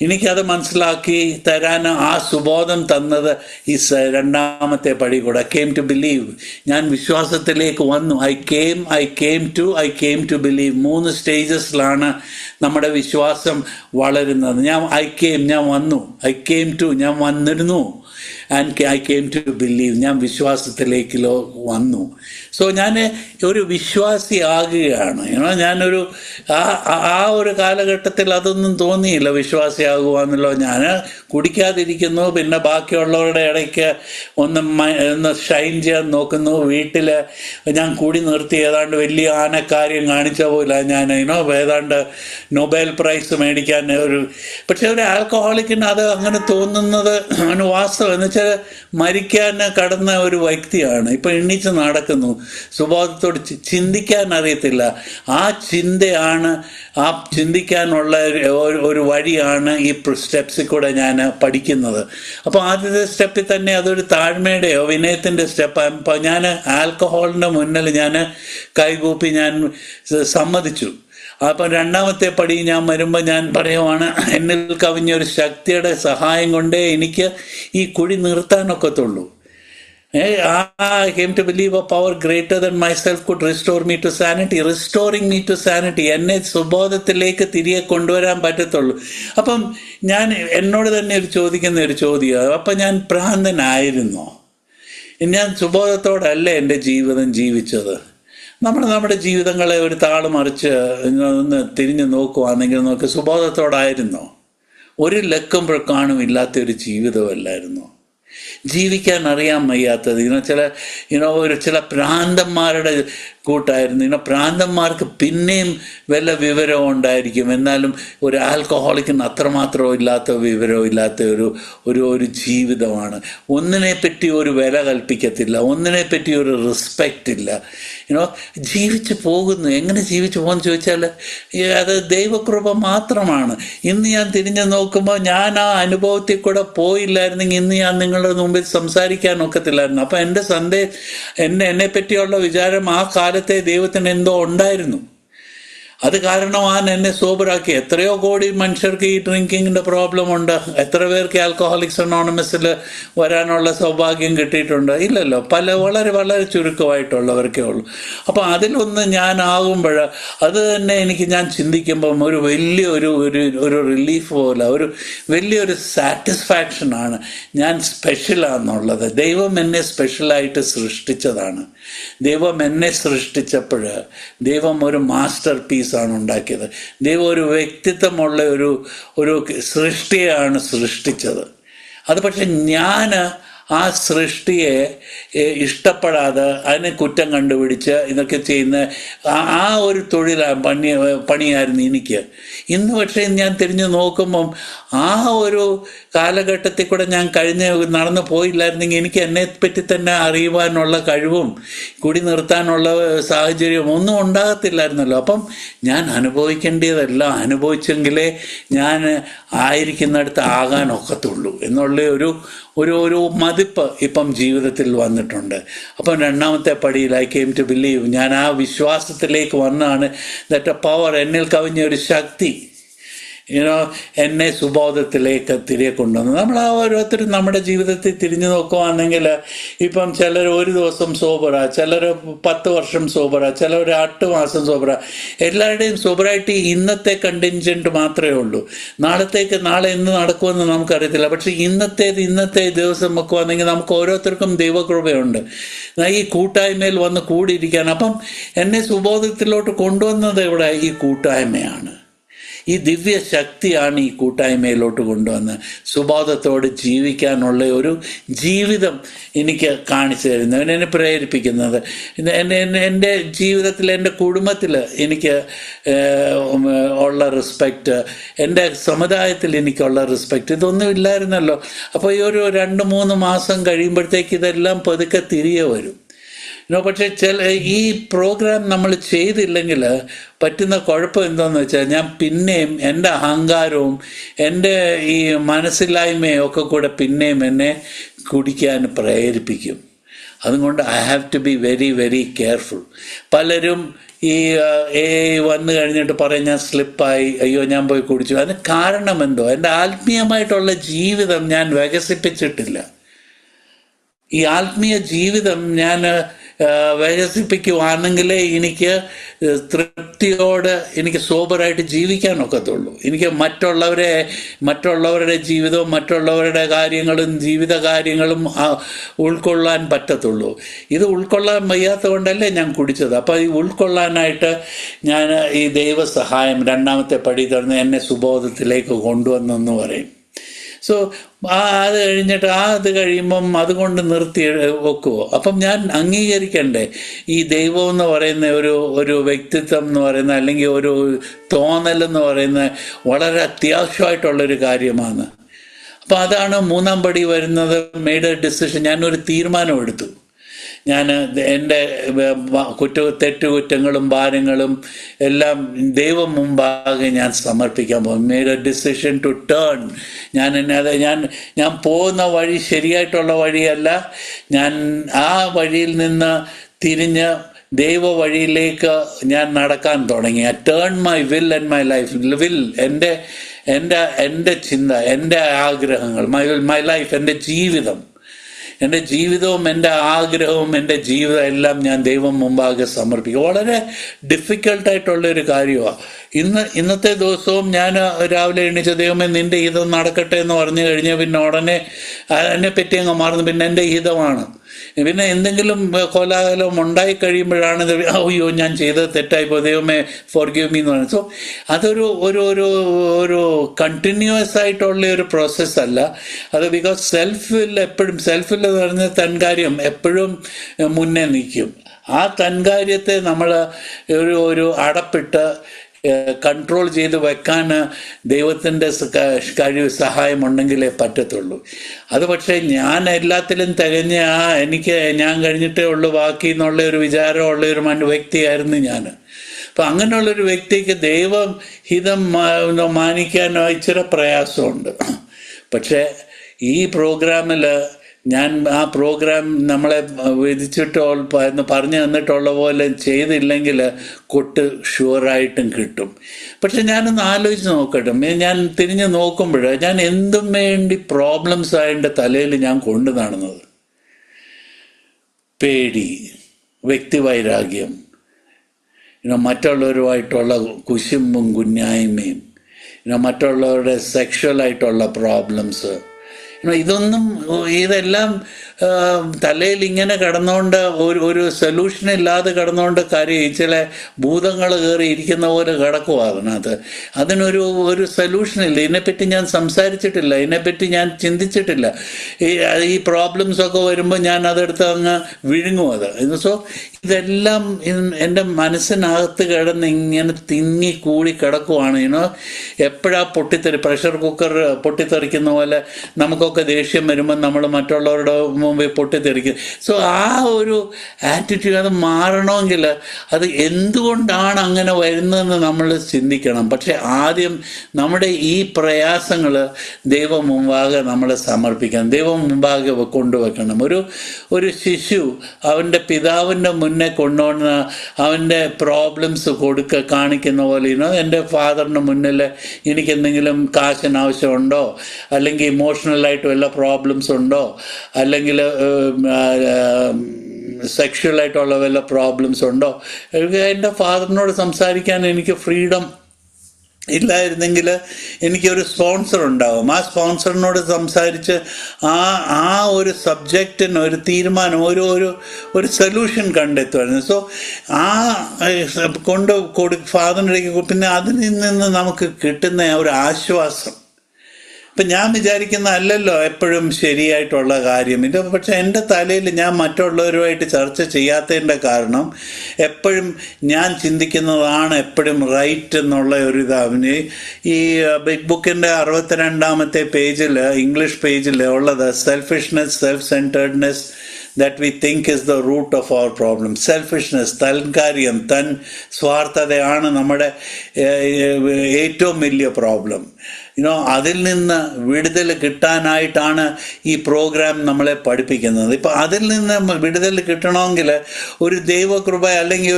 എനിക്കത് മനസ്സിലാക്കി തരാൻ ആ സുബോധം തന്നത് ഈ രണ്ടാമത്തെ പടി കൂടെ. came to believe. ഞാൻ വിശ്വാസത്തിലേക്ക് വന്നു. I came to believe. 3 സ്റ്റേജസിലാണ് നമ്മുടെ വിശ്വാസം വളരുന്നത്. ഞാൻ വന്നു, ഞാൻ വന്നിരുന്നു, and I came to believe. ഞാൻ വിശ്വാസത്തിലേക്ക് വന്നു. സോ ഞാൻ ഒരു വിശ്വാസിയാകുകയാണ്. ഞാനൊരു ആ ഒരു കാലഘട്ടത്തിൽ അതൊന്നും തോന്നിയില്ല വിശ്വാസിയാകുക. ഞാൻ കുടിക്കാതിരിക്കുന്നു, പിന്നെ ബാക്കിയുള്ളവരുടെ ഇടയ്ക്ക് ഒന്ന് ഷൈൻ ചെയ്യാൻ നോക്കുന്നു. വീട്ടിൽ ഞാൻ കൂടി നിർത്തി ഏതാണ്ട് വലിയ ആനക്കാര്യം കാണിച്ച പോലെ ഞാൻ ഏതാണ്ട് നൊബേൽ പ്രൈസ് മേടിക്കാൻ പക്ഷെ ഒരു ആൽക്കഹോളിക്കിന് അത് അങ്ങനെ തോന്നുന്നത് വാസ്തവം. എന്ന് വെച്ചാൽ മരിക്കാൻ കടന്ന ഒരു വ്യക്തിയാണ്, ഇപ്പം എണ്ണീച്ച് നടക്കുന്നു, സുബോധത്തോട് ചിന്തിക്കാൻ അറിയത്തില്ല. ആ ചിന്തയാണ്, ആ ചിന്തിക്കാനുള്ള ഒരു വഴിയാണ് ഈ സ്റ്റെപ്സിൽ കൂടെ ഞാൻ പഠിക്കുന്നത്. അപ്പോൾ ആദ്യത്തെ സ്റ്റെപ്പിൽ തന്നെ അതൊരു താഴ്മയുടെയോ വിനയത്തിൻ്റെ സ്റ്റെപ്പ്. അപ്പോൾ ഞാൻ ആൽക്കഹോളിൻ്റെ മുന്നിൽ ഞാൻ കൈകൂപ്പി ഞാൻ സമ്മതിച്ചു. അപ്പം രണ്ടാമത്തെ പടി ഞാൻ വരുമ്പോൾ ഞാൻ പറയുവാണ്, എന്നിൽ കവിഞ്ഞൊരു ശക്തിയുടെ സഹായം കൊണ്ടേ എനിക്ക് ഈ കുഴി നിർത്താനൊക്കത്തുള്ളൂ. I came to believe a power greater than myself could restore me to sanity. Restoring me to sanity. എന്നെ സുബോധത്തിലേക്ക് തിരികെ കൊണ്ടുവരാൻ പറ്റത്തുള്ളൂ. അപ്പം ഞാൻ എന്നോട് തന്നെ ചോദിക്കുന്ന ഒരു ചോദ്യം, അപ്പം ഞാൻ ഭ്രാന്തനായിരുന്നോ? ഞാൻ സുബോധത്തോടല്ല എൻ്റെ ജീവിതം ജീവിച്ചത്. നമ്മുടെ ജീവിതങ്ങളെ ഒരു താള് മറിച്ച് ഒന്ന് തിരിഞ്ഞു നോക്കുവാണെങ്കിൽ നമുക്ക് സുബോധത്തോടായിരുന്നോ? ഒരു ലക്കം കാണും ഇല്ലാത്തൊരു ജീവിതമല്ലായിരുന്നോ? ജീവിക്കാൻ അറിയാൻ വയ്യാത്തത് ചില ഭ്രാന്തന്മാരുടെ കൂട്ടായിരുന്നു. ഭ്രാന്തന്മാർക്ക് പിന്നെയും വല്ല വിവരവും ഉണ്ടായിരിക്കും, എന്നാലും ഒരു ആൽക്കഹോളിക്കിന് അത്രമാത്രം ഇല്ലാത്ത വിവരവും ഇല്ലാത്ത ഒരു ജീവിതമാണ്. ഒന്നിനെപ്പറ്റി ഒരു വില കൽപ്പിക്കത്തില്ല, ഒന്നിനെപ്പറ്റി ഒരു റെസ്പെക്റ്റ് ഇല്ല. ജീവിച്ചു പോകുന്നു. എങ്ങനെ ജീവിച്ചു പോകുന്നു ചോദിച്ചാൽ അത് ദൈവകൃപ മാത്രമാണ്. ഇന്ന് ഞാൻ തിരിഞ്ഞു നോക്കുമ്പോൾ ഞാൻ ആ അനുഭവത്തിൽ കൂടെ പോയില്ലായിരുന്നെങ്കിൽ ഇന്ന് ഞാൻ നിങ്ങളുടെ മുമ്പിൽ സംസാരിക്കാൻ ഒക്കത്തില്ലായിരുന്നു. അപ്പം എന്നെ പറ്റിയുള്ള വിചാരം ആ കാലത്തെ ദൈവത്തിന് എന്തോ ഉണ്ടായിരുന്നു. അത് കാരണമാണ് എന്നെ സോബറാക്കി. എത്രയോ കോടി മനുഷ്യർക്ക് ഈ ഡ്രിങ്കിങ്ങിൻ്റെ പ്രോബ്ലം ഉണ്ട്. എത്ര പേർക്ക് ആൽക്കഹോളിക്സ് അനോണിമസിൽ വരാനുള്ള സൗഭാഗ്യം കിട്ടിയിട്ടുണ്ട്? ഇല്ലല്ലോ. വളരെ വളരെ ചുരുക്കമായിട്ടുള്ളവർക്കേ ഉള്ളൂ. അപ്പോൾ അതിലൊന്ന് ഞാനാകുമ്പോൾ അത് തന്നെ ഞാൻ ചിന്തിക്കുമ്പം ഒരു വലിയൊരു റിലീഫ് പോലെ, ഒരു വലിയൊരു സാറ്റിസ്ഫാക്ഷനാണ്. ഞാൻ സ്പെഷ്യലാണെന്നുള്ളത്. ദൈവം എന്നെ സ്പെഷ്യലായിട്ട് സൃഷ്ടിച്ചതാണ്. ദൈവം എന്നെ സൃഷ്ടിച്ചപ്പോൾ ദൈവം ഒരു മാസ്റ്റർ പീസ് ആണ് ഉണ്ടാക്കിയത്. ദൈവം ഒരു വ്യക്തിത്വമുള്ള ഒരു സൃഷ്ടിയാണ് സൃഷ്ടിച്ചത്. അത് പക്ഷെ ഞാൻ ആ സൃഷ്ടിയെ ഇഷ്ടപ്പെടാതെ അതിനെ കുറ്റം കണ്ടുപിടിച്ച് ഇതൊക്കെ ചെയ്യുന്ന ആ ഒരു പണിയായിരുന്നു എനിക്ക്. ഇന്ന് പക്ഷേ ഞാൻ തിരിഞ്ഞു നോക്കുമ്പം ആ ഒരു കാലഘട്ടത്തിൽ കൂടെ ഞാൻ നടന്നു പോയില്ലായിരുന്നെങ്കിൽ എനിക്ക് എന്നെപ്പറ്റി തന്നെ അറിയുവാനുള്ള കഴിവും കുടി നിർത്താനുള്ള സാഹചര്യം ഒന്നും ഉണ്ടാകത്തില്ലായിരുന്നല്ലോ. അപ്പം ഞാൻ അനുഭവിക്കേണ്ടതെല്ലാം അനുഭവിച്ചെങ്കിലേ ഞാൻ ആയിരിക്കുന്നിടത്ത് ആകാനൊക്കത്തുള്ളൂ എന്നുള്ള ഒരു മതിപ്പ് ഇപ്പം ജീവിതത്തിൽ വന്നിട്ടുണ്ട്. അപ്പം രണ്ടാമത്തെ പടിയിൽ ഐ കേം ടു ബിലീവ്, ഞാൻ ആ വിശ്വാസത്തിലേക്ക് വന്നാണ് ദാറ്റ് എ പവർ, എന്നിൽ കവിഞ്ഞ ഒരു ശക്തി എന്നെ സുബോധത്തിലേക്ക് തിരികെ കൊണ്ടുവന്നു. നമ്മൾ ആ ഓരോരുത്തരും നമ്മുടെ ജീവിതത്തിൽ തിരിഞ്ഞു നോക്കുകയാണെങ്കിൽ ഇപ്പം ചിലർ ഒരു ദിവസം സോബറാ, ചിലർ 10 വർഷം സോബറാ, ചിലർ 8 മാസം സോബറാ. എല്ലാവരുടെയും സോബറായിട്ട് ഇന്നത്തെ കണ്ടിൻജൻറ്റ് മാത്രമേ ഉള്ളൂ. നാളെ എന്ത് നടക്കുമെന്ന് നമുക്കറിയത്തില്ല. പക്ഷേ ഇന്നത്തെ ദിവസം വെക്കുവാണെങ്കിൽ നമുക്ക് ഓരോരുത്തർക്കും ദൈവകൃപയുണ്ട് ഈ കൂട്ടായ്മയിൽ വന്ന് കൂടിയിരിക്കാൻ. അപ്പം എന്നെ സുബോധത്തിലോട്ട് കൊണ്ടുവന്നത് ഇവിടെ ഈ കൂട്ടായ്മയാണ്. ഈ ദിവ്യ ശക്തിയാണ് ഈ കൂട്ടായ്മയിലോട്ട് കൊണ്ടുവന്ന് സുബോധത്തോട് ജീവിക്കാനുള്ള ഒരു ജീവിതം എനിക്ക് കാണിച്ചു തരുന്നത്, എന്നെ പ്രേരിപ്പിക്കുന്നത്. എൻ്റെ ജീവിതത്തിൽ, എൻ്റെ കുടുംബത്തിൽ എനിക്ക് ഉള്ള റെസ്പെക്റ്റ്, എൻ്റെ സമുദായത്തിൽ എനിക്കുള്ള റെസ്പെക്റ്റ്, ഇതൊന്നും ഇല്ലായിരുന്നല്ലോ. അപ്പോൾ ഈ ഒരു 2-3 മാസം കഴിയുമ്പോഴത്തേക്ക് ഇതെല്ലാം പതുക്കെ തിരികെ വരും. പക്ഷെ ഈ പ്രോഗ്രാം നമ്മൾ ചെയ്തില്ലെങ്കിൽ പറ്റുന്ന കുഴപ്പം എന്താണെന്ന് വെച്ചാൽ ഞാൻ പിന്നെയും എൻ്റെ അഹങ്കാരവും എൻ്റെ ഈ മനസ്സില്ലായ്മയും ഒക്കെ കൂടെ പിന്നെയും എന്നെ കുടിക്കാൻ പ്രേരിപ്പിക്കും. അതുകൊണ്ട് I have to be very very careful. പലരും ഈ വന്നു കഴിഞ്ഞിട്ട് പറയും ഞാൻ സ്ലിപ്പായി, അയ്യോ ഞാൻ പോയി കുടിച്ചു. അതിന് കാരണം എന്തോ, എൻ്റെ ആത്മീയമായിട്ടുള്ള ജീവിതം ഞാൻ വികസിപ്പിച്ചിട്ടില്ല. ഈ ആത്മീയ ജീവിതം ഞാൻ വികസിപ്പിക്കുവാണെങ്കിലേ എനിക്ക് തൃപ്തിയോടെ എനിക്ക് സോബറായിട്ട് ജീവിക്കാനൊക്കത്തുള്ളൂ. എനിക്ക് മറ്റുള്ളവരുടെ ജീവിതവും മറ്റുള്ളവരുടെ കാര്യങ്ങളും ജീവിത കാര്യങ്ങളും ഉൾക്കൊള്ളാൻ പറ്റത്തുള്ളൂ. ഇത് ഉൾക്കൊള്ളാൻ വയ്യാത്ത കൊണ്ടല്ലേ ഞാൻ കുടിച്ചത്. അപ്പോൾ ഈ ഉൾക്കൊള്ളാനായിട്ട് ഞാൻ ഈ ദൈവസഹായം രണ്ടാമത്തെ പടി തുറന്ന് എന്നെ സുബോധത്തിലേക്ക് കൊണ്ടുവന്നെന്ന് പറയും. സോ അത് കഴിയുമ്പം അതുകൊണ്ട് നിർത്തി വെക്കുമോ? അപ്പം ഞാൻ അംഗീകരിക്കണ്ടേ ഈ ദൈവം എന്ന് പറയുന്ന ഒരു വ്യക്തിത്വം എന്ന് പറയുന്ന, അല്ലെങ്കിൽ ഒരു തോന്നലെന്ന് പറയുന്ന വളരെ അത്യാവശ്യമായിട്ടുള്ളൊരു കാര്യമാണ്. അപ്പോൾ അതാണ് മൂന്നാം പടി വരുന്നത്, മെയ്ഡ് എ ഡിസിഷൻ. ഞാനൊരു തീരുമാനം എടുത്തു. ഞാൻ എൻ്റെ തെറ്റുകുറ്റങ്ങളും ഭാരങ്ങളും എല്ലാം ദൈവം മുമ്പാകെ ഞാൻ സമർപ്പിക്കാൻ പോകും. Made a decision to turn. ഞാൻ പോകുന്ന വഴി ശരിയായിട്ടുള്ള വഴിയല്ല. ഞാൻ ആ വഴിയിൽ നിന്ന് തിരിഞ്ഞ് ദൈവ വഴിയിലേക്ക് ഞാൻ നടക്കാൻ തുടങ്ങി. I turn my will and my life. Will എൻ്റെ ചിന്ത, എൻ്റെ ആഗ്രഹങ്ങൾ, മൈ ലൈഫ്, എൻ്റെ ജീവിതവും എൻ്റെ ആഗ്രഹവും എൻ്റെ ജീവിതം എല്ലാം ഞാൻ ദൈവം മുമ്പാകെ സമർപ്പിക്കും. വളരെ ഡിഫിക്കൽട്ടായിട്ടുള്ളൊരു കാര്യമാണ്. ഇന്നത്തെ ദിവസവും ഞാൻ രാവിലെ എണീച്ച ദൈവമേ നിൻ്റെ ഹിതം നടക്കട്ടെ എന്ന് പറഞ്ഞു കഴിഞ്ഞാൽ പിന്നെ ഉടനെ അതിനെപ്പറ്റി അങ്ങ് മാറുന്നു. പിന്നെ എൻ്റെ ഹിതമാണ്. പിന്നെ എന്തെങ്കിലും കോലാഹലം ഉണ്ടായി കഴിയുമ്പോഴാണ് അയ്യോ ഞാൻ ചെയ്തത് തെറ്റായിപ്പോൾ, ദൈവമേ ഫോർഗിവ് മീ എന്ന് പറയുന്നത്. സോ അതൊരു ഒരു ഒരു ഒരു കണ്ടിന്യൂസ് ആയിട്ടുള്ള ഒരു പ്രോസസ്സല്ല അത്. ബിക്കോസ് സെൽഫിൽ എന്ന് പറഞ്ഞാൽ തൻകാര്യം എപ്പോഴും മുന്നേ നിൽക്കും. ആ തൻകാര്യത്തെ നമ്മൾ ഒരു അടപ്പിട്ട് കൺട്രോൾ ചെയ്ത് വെക്കാൻ ദൈവത്തിൻ്റെ സഹായമുണ്ടെങ്കിലേ പറ്റത്തുള്ളൂ. അത് പക്ഷേ ഞാൻ എല്ലാത്തിലും തികഞ്ഞ ഞാൻ കഴിഞ്ഞിട്ടേ ഉള്ളൂ ബാക്കി എന്നുള്ള ഒരു വിചാരമുള്ള ഒരു വ്യക്തിയായിരുന്നു ഞാൻ. അപ്പം അങ്ങനെയുള്ളൊരു വ്യക്തിക്ക് ദൈവം ഹിതം മാനിക്കാൻ ഇച്ചിരി പ്രയാസമുണ്ട്. പക്ഷേ ഈ പ്രോഗ്രാമിൽ ഞാൻ ആ പ്രോഗ്രാം നമ്മളെ വിധിച്ചിട്ടോ പറഞ്ഞു തന്നിട്ടുള്ള പോലെ ചെയ്തില്ലെങ്കിൽ കൊട്ട് ഷുവറായിട്ടും കിട്ടും. പക്ഷെ ഞാനൊന്ന് ആലോചിച്ച് നോക്കട്ടെ. ഞാൻ തിരിഞ്ഞ് നോക്കുമ്പോൾ ഞാൻ എന്തും വേണ്ടി പ്രോബ്ലംസാണ് എൻ്റെ തലയിൽ ഞാൻ കൊണ്ടു നടന്നത്. പേടി, വ്യക്തിവൈരാഗ്യം, മറ്റുള്ളവരുമായിട്ടുള്ള കുശുമ്പും കുഞ്ഞായ്മയും, മറ്റുള്ളവരുടെ സെക്ഷുവലായിട്ടുള്ള പ്രോബ്ലംസ്, ഇതെല്ലാം തലയിൽ ഇങ്ങനെ കിടന്നുകൊണ്ട് ഒരു സൊല്യൂഷൻ ഇല്ലാതെ കിടന്നുകൊണ്ട് കാര്യം ചില ഭൂതങ്ങൾ കയറി ഇരിക്കുന്ന പോലെ കിടക്കുക അതിനൊരു സൊല്യൂഷനില്ല. ഇതിനെപ്പറ്റി ഞാൻ സംസാരിച്ചിട്ടില്ല, ഇതിനെപ്പറ്റി ഞാൻ ചിന്തിച്ചിട്ടില്ല. ഈ പ്രോബ്ലംസൊക്കെ വരുമ്പോൾ ഞാൻ അതെടുത്ത് അങ്ങ് വിഴുങ്ങും അത്. സോ ഇതെല്ലാം എൻ്റെ മനസ്സിനകത്ത് കിടന്ന് ഇങ്ങനെ തിങ്ങി കൂടി കിടക്കുവാണ്. എപ്പോഴാ പ്രഷർ കുക്കർ പൊട്ടിത്തെറിക്കുന്ന പോലെ നമുക്കൊക്കെ ദേഷ്യം വരുമ്പോൾ നമ്മൾ മറ്റുള്ളവരുടെ മുമ്പിൽ പൊട്ടിത്തെറിക്കും. സോ ആ ഒരു ആറ്റിറ്റ്യൂഡ് അത് മാറണമെങ്കിൽ അത് എന്തുകൊണ്ടാണ് അങ്ങനെ വരുന്നതെന്ന് നമ്മൾ ചിന്തിക്കണം. പക്ഷെ ആദ്യം നമ്മുടെ ഈ പ്രയാസങ്ങൾ ദൈവം മുമ്പാകെ നമ്മളെ സമർപ്പിക്കണം, ദൈവം മുമ്പാകെ കൊണ്ടുവെക്കണം. ഒരു ശിശു അവൻ്റെ പിതാവിൻ്റെ മുന്നേ കൊണ്ടുവന്ന് അവൻ്റെ പ്രോബ്ലംസ് കാണിക്കുന്ന പോലെ എൻ്റെ ഫാദറിൻ്റെ മുന്നിൽ എനിക്കെന്തെങ്കിലും കാശിന് ആവശ്യമുണ്ടോ, അല്ലെങ്കിൽ ഇമോഷണലായിട്ട് വല്ല പ്രോബ്ലംസ് ഉണ്ടോ, അല്ലെങ്കിൽ സെക്ഷുവലായിട്ടുള്ള വല്ല പ്രോബ്ലംസ് ഉണ്ടോ, എൻ്റെ ഫാദറിനോട് സംസാരിക്കാൻ എനിക്ക് ഫ്രീഡം ഇല്ലായിരുന്നെങ്കിൽ എനിക്കൊരു സ്പോൺസർ ഉണ്ടാവും. ആ സ്പോൺസറിനോട് സംസാരിച്ച് ആ ഒരു സബ്ജക്റ്റിന് ഒരു തീരുമാനം, ഒരു സൊല്യൂഷൻ കണ്ടെത്തുമായിരുന്നു. സോ ആ ഫാദറിനിടയ്ക്ക് പിന്നെ അതിൽ നിന്ന് നമുക്ക് കിട്ടുന്ന ഒരു ആശ്വാസം. ഇപ്പം ഞാൻ വിചാരിക്കുന്ന അല്ലല്ലോ എപ്പോഴും ശരിയായിട്ടുള്ള കാര്യം ഇത്. പക്ഷെ എൻ്റെ തലയിൽ ഞാൻ മറ്റുള്ളവരുമായിട്ട് ചർച്ച ചെയ്യാത്തതിൻ്റെ കാരണം എപ്പോഴും ഞാൻ ചിന്തിക്കുന്നതാണ് എപ്പോഴും റൈറ്റ് എന്നുള്ള ഒരു ഇതാണ്. ഈ ബിഗ് ബുക്കിൻ്റെ 62-ാമത്തെ പേജിൽ, ഇംഗ്ലീഷ് പേജിൽ ഉള്ളത് selfishness, self centeredness that we think is the root of our problem. Selfishness, തൽക്കാര്യം, സ്വാർത്ഥതയാണ് നമ്മുടെ ഏറ്റവും വലിയ പ്രോബ്ലം. അതിൽ നിന്ന് വിടുതൽ കിട്ടാനായിട്ടാണ് ഈ പ്രോഗ്രാം നമ്മളെ പഠിപ്പിക്കുന്നത്. ഇപ്പം അതിൽ നിന്ന് വിടുതൽ കിട്ടണമെങ്കിൽ ഒരു ദൈവകൃപ അല്ലെങ്കിൽ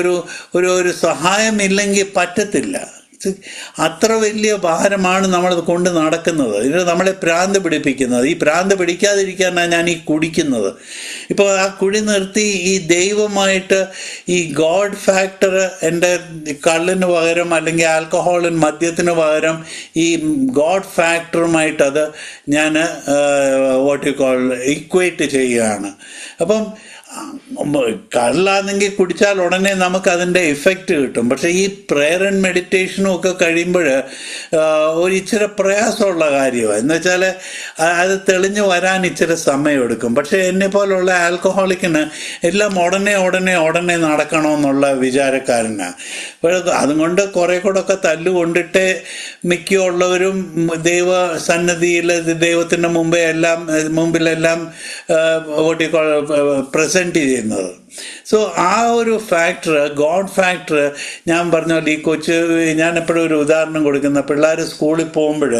ഒരു സഹായം ഇല്ലെങ്കിൽ പറ്റത്തില്ല. അത്ര വലിയ ഭാരമാണ് നമ്മളത് കൊണ്ട് നടക്കുന്നത്. ഇത് നമ്മളെ ഭ്രാന്ത് പിടിപ്പിക്കുന്നത്. ഈ ഭ്രാന്ത് പിടിക്കാതിരിക്കാനാണ് ഞാൻ ഈ കുടിക്കുന്നത്. ഇപ്പോൾ ആ കുടി നിർത്തി ഈ ദൈവമായിട്ട് ഈ ഗോഡ് ഫാക്ടർ എൻ്റെ കള്ളിന് പകരം അല്ലെങ്കിൽ ആൽക്കഹോളിന് മദ്യത്തിന് പകരം ഈ ഗോഡ് ഫാക്ടറുമായിട്ടത് ഞാൻ വാട്ട് യു കോൾ ഇക്വേറ്റ് ചെയ്യുകയാണ്. അപ്പം കള്ളാണെങ്കിൽ കുടിച്ചാൽ ഉടനെ നമുക്ക് അതിൻ്റെ ഇഫക്റ്റ് കിട്ടും. പക്ഷെ ഈ പ്രെയർ ആൻഡ് മെഡിറ്റേഷനും ഒക്കെ കഴിയുമ്പോൾ ഒരു ഇച്ചിരി പ്രയാസമുള്ള കാര്യമാണ്. എന്ന് വെച്ചാൽ അത് തെളിഞ്ഞു വരാൻ ഇച്ചിരി സമയമെടുക്കും. പക്ഷെ എന്നെ പോലുള്ള ആൽക്കഹോളിക്കിന് എല്ലാം ഉടനെ നടക്കണമെന്നുള്ള വിചാരക്കാരനാണ്. അപ്പോൾ അതുകൊണ്ട് കുറെ കൂടെ ഒക്കെ തല്ലുകൊണ്ടിട്ട് മിക്കുള്ളവരും ദൈവസന്നിധിയിൽ ദൈവത്തിൻ്റെ മുമ്പിലെല്ലാം പ്രസൻറ്റ് ചെയ്യുന്നത്. സോ ആ ഒരു ഫാക്ടർ, ഗോഡ് ഫാക്ടർ, ഞാൻ പറഞ്ഞ പോലെ ഞാൻ എപ്പോഴും ഒരു ഉദാഹരണം കൊടുക്കുന്ന, പിള്ളേർ സ്കൂളിൽ പോകുമ്പോൾ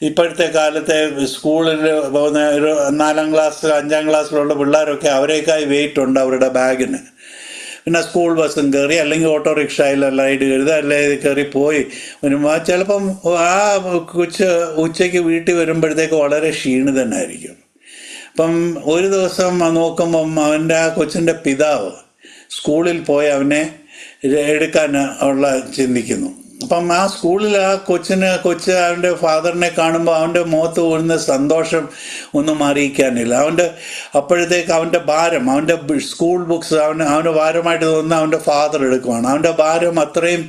ഇപ്പോഴത്തെ കാലത്തെ സ്കൂളിൽ പോകുന്ന ഒരു 4ാം ക്ലാസ് 5ാം ക്ലാസ്സിലുള്ള പിള്ളേരൊക്കെ അവരേക്കായി വെയിറ്റ് ഉണ്ട് അവരുടെ ബാഗിന്. പിന്നെ സ്കൂൾ ബസ്സും കയറി അല്ലെങ്കിൽ ഓട്ടോറിക്ഷയിൽ റൈഡ് കരുത് അല്ലെങ്കിൽ കയറി പോയി വരുമ്പോൾ ചിലപ്പം ആ ഉച്ചയ്ക്ക് വീട്ടിൽ വരുമ്പോഴത്തേക്ക് വളരെ ക്ഷീണിതനായിരിക്കും. അപ്പം ഒരു ദിവസം നോക്കുമ്പം അവൻ്റെ ആ കൊച്ചിൻ്റെ പിതാവ് സ്കൂളിൽ പോയി അവനെ എടുക്കാൻ ചിന്തിക്കുന്നു. അപ്പം ആ സ്കൂളിൽ ആ കൊച്ച് അവൻ്റെ ഫാദറിനെ കാണുമ്പോൾ അവൻ്റെ മുഖത്ത് വീഴുന്ന സന്തോഷം ഒന്നും അറിയിക്കാനില്ല. അപ്പോഴത്തേക്ക് അവൻ്റെ ഭാരം, അവൻ്റെ സ്കൂൾ ബുക്സ് അവന് ഭാരമായിട്ട് തോന്നുന്ന അവൻ്റെ ഫാദർ എടുക്കുവാണ്. അവൻ്റെ ഭാരം അത്രയും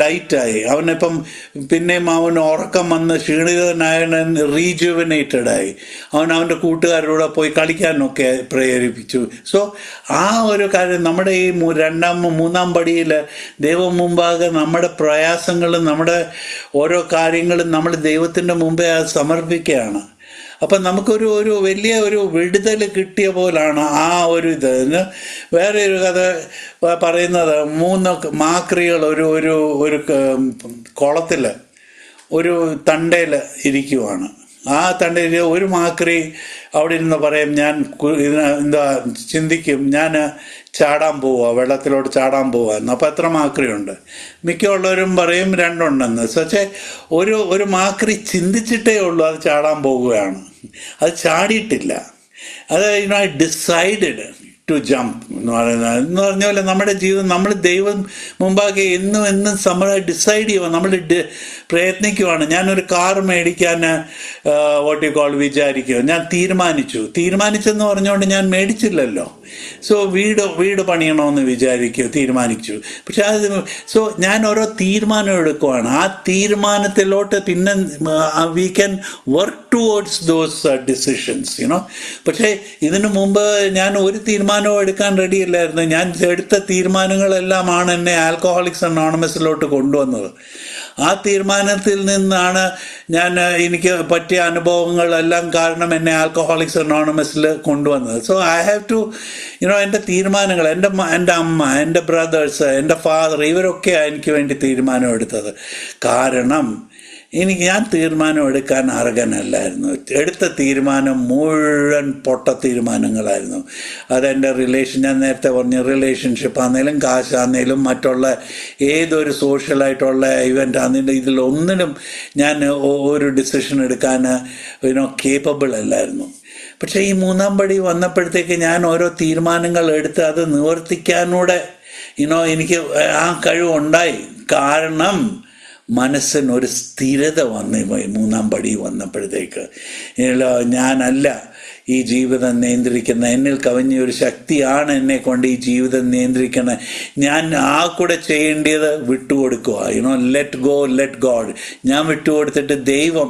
ലൈറ്റായി. അവനിപ്പം പിന്നെയും അവന് ഉറക്കം വന്ന് ക്ഷീണിതനായ റീജുവനേറ്റഡായി. അവൻ്റെ കൂട്ടുകാരുടെ പോയി കളിക്കാനൊക്കെ പ്രേരിപ്പിച്ചു. സോ ആ ഒരു കാര്യം നമ്മുടെ ഈ 2-3 പടിയിൽ ദൈവം മുമ്പാകെ നമ്മുടെ പ്രയാസങ്ങളും നമ്മുടെ ഓരോ കാര്യങ്ങളും നമ്മൾ ദൈവത്തിൻ്റെ മുമ്പേ സമർപ്പിക്കുകയാണ്. അപ്പം നമുക്കൊരു വലിയ ഒരു വിടുതൽ കിട്ടിയ പോലാണ് ആ ഒരു ഇത്. വേറെ ഒരു കഥ പറയുന്നത്, 3 മാക്രികൾ ഒരു കുളത്തിൽ ഒരു തണ്ടയിൽ ഇരിക്കുവാണ്. ആ തണ്ടയിൽ ഒരു മാക്രി അവിടെ ഇരുന്ന് പറയും, ഞാൻ ചിന്തിക്കും, ഞാൻ ചാടാൻ പോവുക, വെള്ളത്തിലോട്ട് ചാടാൻ പോവുക എന്ന്. അപ്പോൾ എത്ര മാക്രിയുണ്ട്? മിക്കുള്ളവരും പറയും 2 ഉണ്ടെന്ന്. പക്ഷേ ഒരു മാക്രി ചിന്തിച്ചിട്ടേ ഉള്ളൂ അത് ചാടാൻ പോവുകയാണ്, അത് ചാടിയിട്ടില്ല. അത് ഡിസൈഡഡ് ടു ജംപ് എന്ന് പറഞ്ഞ പോലെ നമ്മുടെ ജീവിതം, നമ്മൾ ദൈവം മുമ്പാകെ എന്നും നമ്മൾ ഡിസൈഡ് ചെയ്യുക, നമ്മൾ പ്രയത്നിക്കുവാണ്. ഞാനൊരു കാർ മേടിക്കാൻ വിചാരിക്കുക, ഞാൻ തീരുമാനിച്ചെന്ന് പറഞ്ഞുകൊണ്ട് ഞാൻ മേടിച്ചില്ലല്ലോ. സോ വീട് പണിയണമെന്ന് തീരുമാനിച്ചു. പക്ഷെ ഞാൻ ഓരോ തീരുമാനം എടുക്കുവാണ്. ആ തീരുമാനത്തിലോട്ട് പിന്നെ we can work towards those decisions പക്ഷേ ഇതിനു മുമ്പ് ഞാൻ ഒരു തീരുമാനവും എടുക്കാൻ റെഡിയല്ലായിരുന്നു. ഞാൻ എടുത്ത തീരുമാനങ്ങളെല്ലാമാണ് എന്നെ ആൽക്കഹോളിക്സ് അനോണിമസിലോട്ട് കൊണ്ടുവന്നത്. ആ തീരുമാനത്തിൽ നിന്നാണ് എനിക്ക് പറ്റിയ അനുഭവങ്ങളെല്ലാം കാരണം എന്നെ ആൽക്കഹോളിക്സ് അനോണിമസിൽ കൊണ്ടുവന്നത്. സോ ഐ ഹാവ് ടു എൻ്റെ തീരുമാനങ്ങൾ, എൻ്റെ അമ്മ, എൻ്റെ ബ്രദേഴ്സ്, എൻ്റെ ഫാദർ, ഇവരൊക്കെയാണ് എനിക്ക് വേണ്ടി തീരുമാനം എടുത്തത്. കാരണം ഞാൻ തീരുമാനം എടുക്കാൻ അർഹനല്ലായിരുന്നു. എടുത്ത തീരുമാനം മുഴുവൻ പൊട്ട തീരുമാനങ്ങളായിരുന്നു. അതെൻ്റെ ഞാൻ നേരത്തെ പറഞ്ഞ റിലേഷൻഷിപ്പ് ആണെങ്കിലും കാശാണെങ്കിലും മറ്റുള്ള ഏതൊരു സോഷ്യലായിട്ടുള്ള ഇവൻ്റ് ആണെങ്കിലും ഇതിലൊന്നിനും ഞാൻ ഒരു ഡിസിഷൻ എടുക്കാൻ കേപ്പബിൾ അല്ലായിരുന്നു. പക്ഷേ ഈ 3ാം പടി വന്നപ്പോഴത്തേക്ക് ഞാൻ ഓരോ തീരുമാനങ്ങൾ എടുത്ത് അത് നിവർത്തിക്കാനൂടെ എനിക്ക് ആ കഴിവുണ്ടായി. കാരണം മനസ്സിനൊരു സ്ഥിരത വന്നു പോയി 3ാം പടി വന്നപ്പോഴത്തേക്ക്. ഞാനല്ല ഈ ജീവിതം നിയന്ത്രിക്കുന്ന, എന്നിൽ കവിഞ്ഞൊരു ശക്തിയാണ് എന്നെ കൊണ്ട് ഈ ജീവിതം നിയന്ത്രിക്കുന്നത്. ഞാൻ കൂടെ ചെയ്യേണ്ടത് വിട്ടുകൊടുക്കുക. Let God. ഞാൻ വിട്ടുകൊടുത്തിട്ട് ദൈവം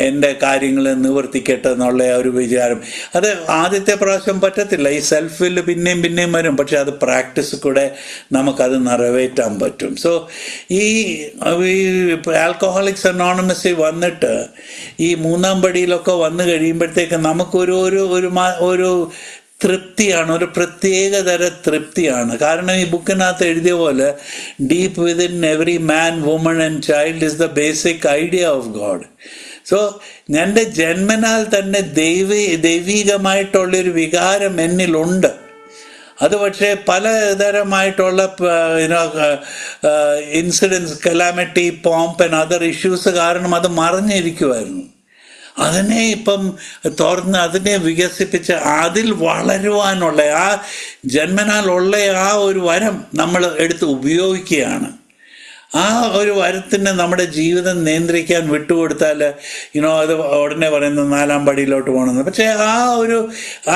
എൻ്റെ കാര്യങ്ങൾ നിവർത്തിക്കട്ടെ എന്നുള്ള ഒരു വിചാരം. അത് ആദ്യത്തെ പ്രാവശ്യം പറ്റത്തില്ല. ഈ സെൽഫിൽ പിന്നെയും വരും. പക്ഷെ അത് പ്രാക്ടീസ് കൂടെ നമുക്കത് നിറവേറ്റാൻ പറ്റും. സോ ഈ ആൽക്കഹോളിക്സ് അനോണിമസിൽ വന്നിട്ട് ഈ 3ാം പടിയിലൊക്കെ വന്നു കഴിയുമ്പോഴത്തേക്ക് ഒരു തൃപ്തിയാണ്, ഒരു പ്രത്യേക തര തൃപ്തിയാണ്. കാരണം ഈ ബുക്കിനകത്ത് എഴുതിയ പോലെ deep within every man, woman and child is the basic idea of God. So എൻ്റെ ജന്മനാൽ തന്നെ ദൈവികമായിട്ടുള്ളൊരു വികാരം എന്നിലുണ്ട്. അത് പക്ഷേ പലതരമായിട്ടുള്ള incidence, calamity, pomp and other issues കാരണം അത് മറഞ്ഞിരിക്കുമായിരുന്നു. അതിനെ ഇപ്പം തുറന്ന് അതിനെ വികസിപ്പിച്ച് അതിൽ വളരുവാനുള്ള ജന്മനാലുള്ള ഒരു വരം നമ്മൾ എടുത്ത് ഉപയോഗിക്കുകയാണ്. ആ ഒരു വരത്തിന് നമ്മുടെ ജീവിതം നിയന്ത്രിക്കാൻ വിട്ടുകൊടുത്താൽ അത് ഉടനെ പറയുന്നത് 4-ാം പടിയിലോട്ട് പോകണമെന്ന്. പക്ഷേ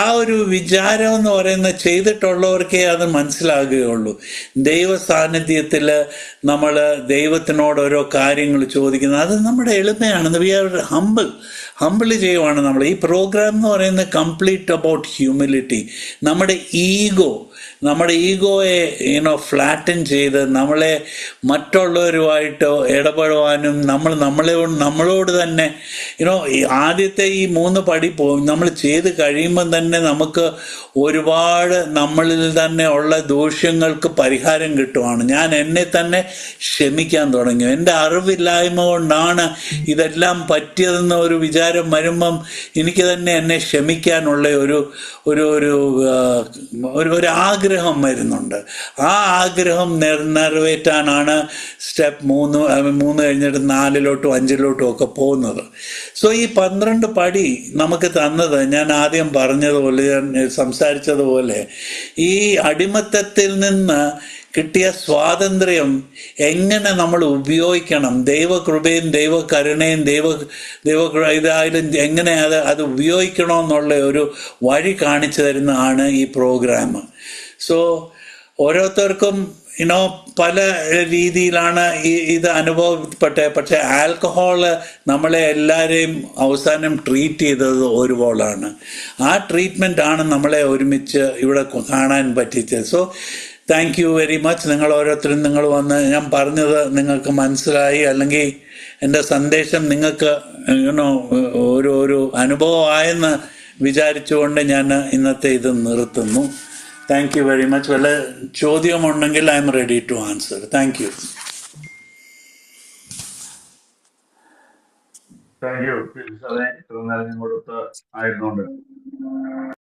ആ ഒരു വിചാരം എന്ന് പറയുന്നത് ചെയ്തിട്ടുള്ളവർക്കേ അത് മനസ്സിലാകുകയുള്ളൂ. ദൈവ സാന്നിധ്യത്തിൽ നമ്മൾ ദൈവത്തിനോട് ഓരോ കാര്യങ്ങൾ ചോദിക്കുന്നത് അത് നമ്മുടെ എളിമയാണ്. വി ആർ ഹമ്പിള് ചെയ്യുവാണ് നമ്മൾ. ഈ പ്രോഗ്രാം എന്ന് പറയുന്നത് കംപ്ലീറ്റ് അബൌട്ട് ഹ്യൂമിലിറ്റി. നമ്മുടെ ഈഗോയെ ഫ്ലാറ്റൻ ചെയ്ത് നമ്മളെ മറ്റുള്ളവരുമായിട്ട് ഇടപെടുവാനും നമ്മളോട് തന്നെ ആദ്യത്തെ ഈ 3 പടി നമ്മൾ ചെയ്ത് കഴിയുമ്പം തന്നെ നമുക്ക് ഒരുപാട് നമ്മളിൽ തന്നെ ഉള്ള ദൂഷ്യങ്ങൾക്ക് പരിഹാരം കിട്ടുവാണ്. ഞാൻ എന്നെ തന്നെ ക്ഷമിക്കാൻ തുടങ്ങി. എൻ്റെ അറിവില്ലായ്മ കൊണ്ടാണ് ഇതെല്ലാം പറ്റിയതെന്ന ഒരു വിചാരം വരുമ്പം എനിക്ക് തന്നെ എന്നെ ക്ഷമിക്കാനുള്ള ഒരു ആഗ്രഹം വരുന്നുണ്ട്. ആ ആഗ്രഹം നിറവേറ്റാനാണ് സ്റ്റെപ്പ് 3 കഴിഞ്ഞിട്ട് 4-ലോട്ടും 5-ലോട്ടും ഒക്കെ പോകുന്നത്. സോ ഈ 12 പടി നമുക്ക് തന്നത് ഞാൻ ആദ്യം പറഞ്ഞതുപോലെ, ഞാൻ സംസാരിച്ചതുപോലെ, ഈ അടിമത്തത്തിൽ നിന്ന് കിട്ടിയ സ്വാതന്ത്ര്യം എങ്ങനെ നമ്മൾ ഉപയോഗിക്കണം, ദൈവകൃപയും ദൈവകരുണയും ഇതായാലും എങ്ങനെ അത് ഉപയോഗിക്കണമെന്നുള്ള ഒരു വഴി കാണിച്ചു തരുന്നതാണ് ഈ പ്രോഗ്രാം. സോ ഓരോരുത്തർക്കും പല രീതിയിലാണ് ഇത് അനുഭവപ്പെട്ടത്. പക്ഷെ ആൽക്കഹോള് നമ്മളെ എല്ലാവരെയും അവസാനം ട്രീറ്റ് ചെയ്തത് ഒരുപോലാണ്. ആ ട്രീറ്റ്മെൻ്റ് ആണ് നമ്മളെ ഒരുമിച്ച് ഇവിടെ കാണാൻ പറ്റിച്ചത്. So thank you very much. നിങ്ങൾ ഓരോരുത്തരും നിങ്ങൾ വന്ന് ഞാൻ പറഞ്ഞത് നിങ്ങൾക്ക് മനസ്സിലായി, അല്ലെങ്കിൽ എൻ്റെ സന്ദേശം നിങ്ങൾക്ക് ഒരു അനുഭവമായെന്ന് വിചാരിച്ചുകൊണ്ട് ഞാൻ ഇന്നത്തെ ഇത് നിർത്തുന്നു. Thank you very much. വല്ല ചോദ്യമുണ്ടെങ്കിൽ I'm ready to answer. Thank you. Thank you. ഇത്ര നേരം കൊടുത്ത് ആയിരുന്നുണ്ട്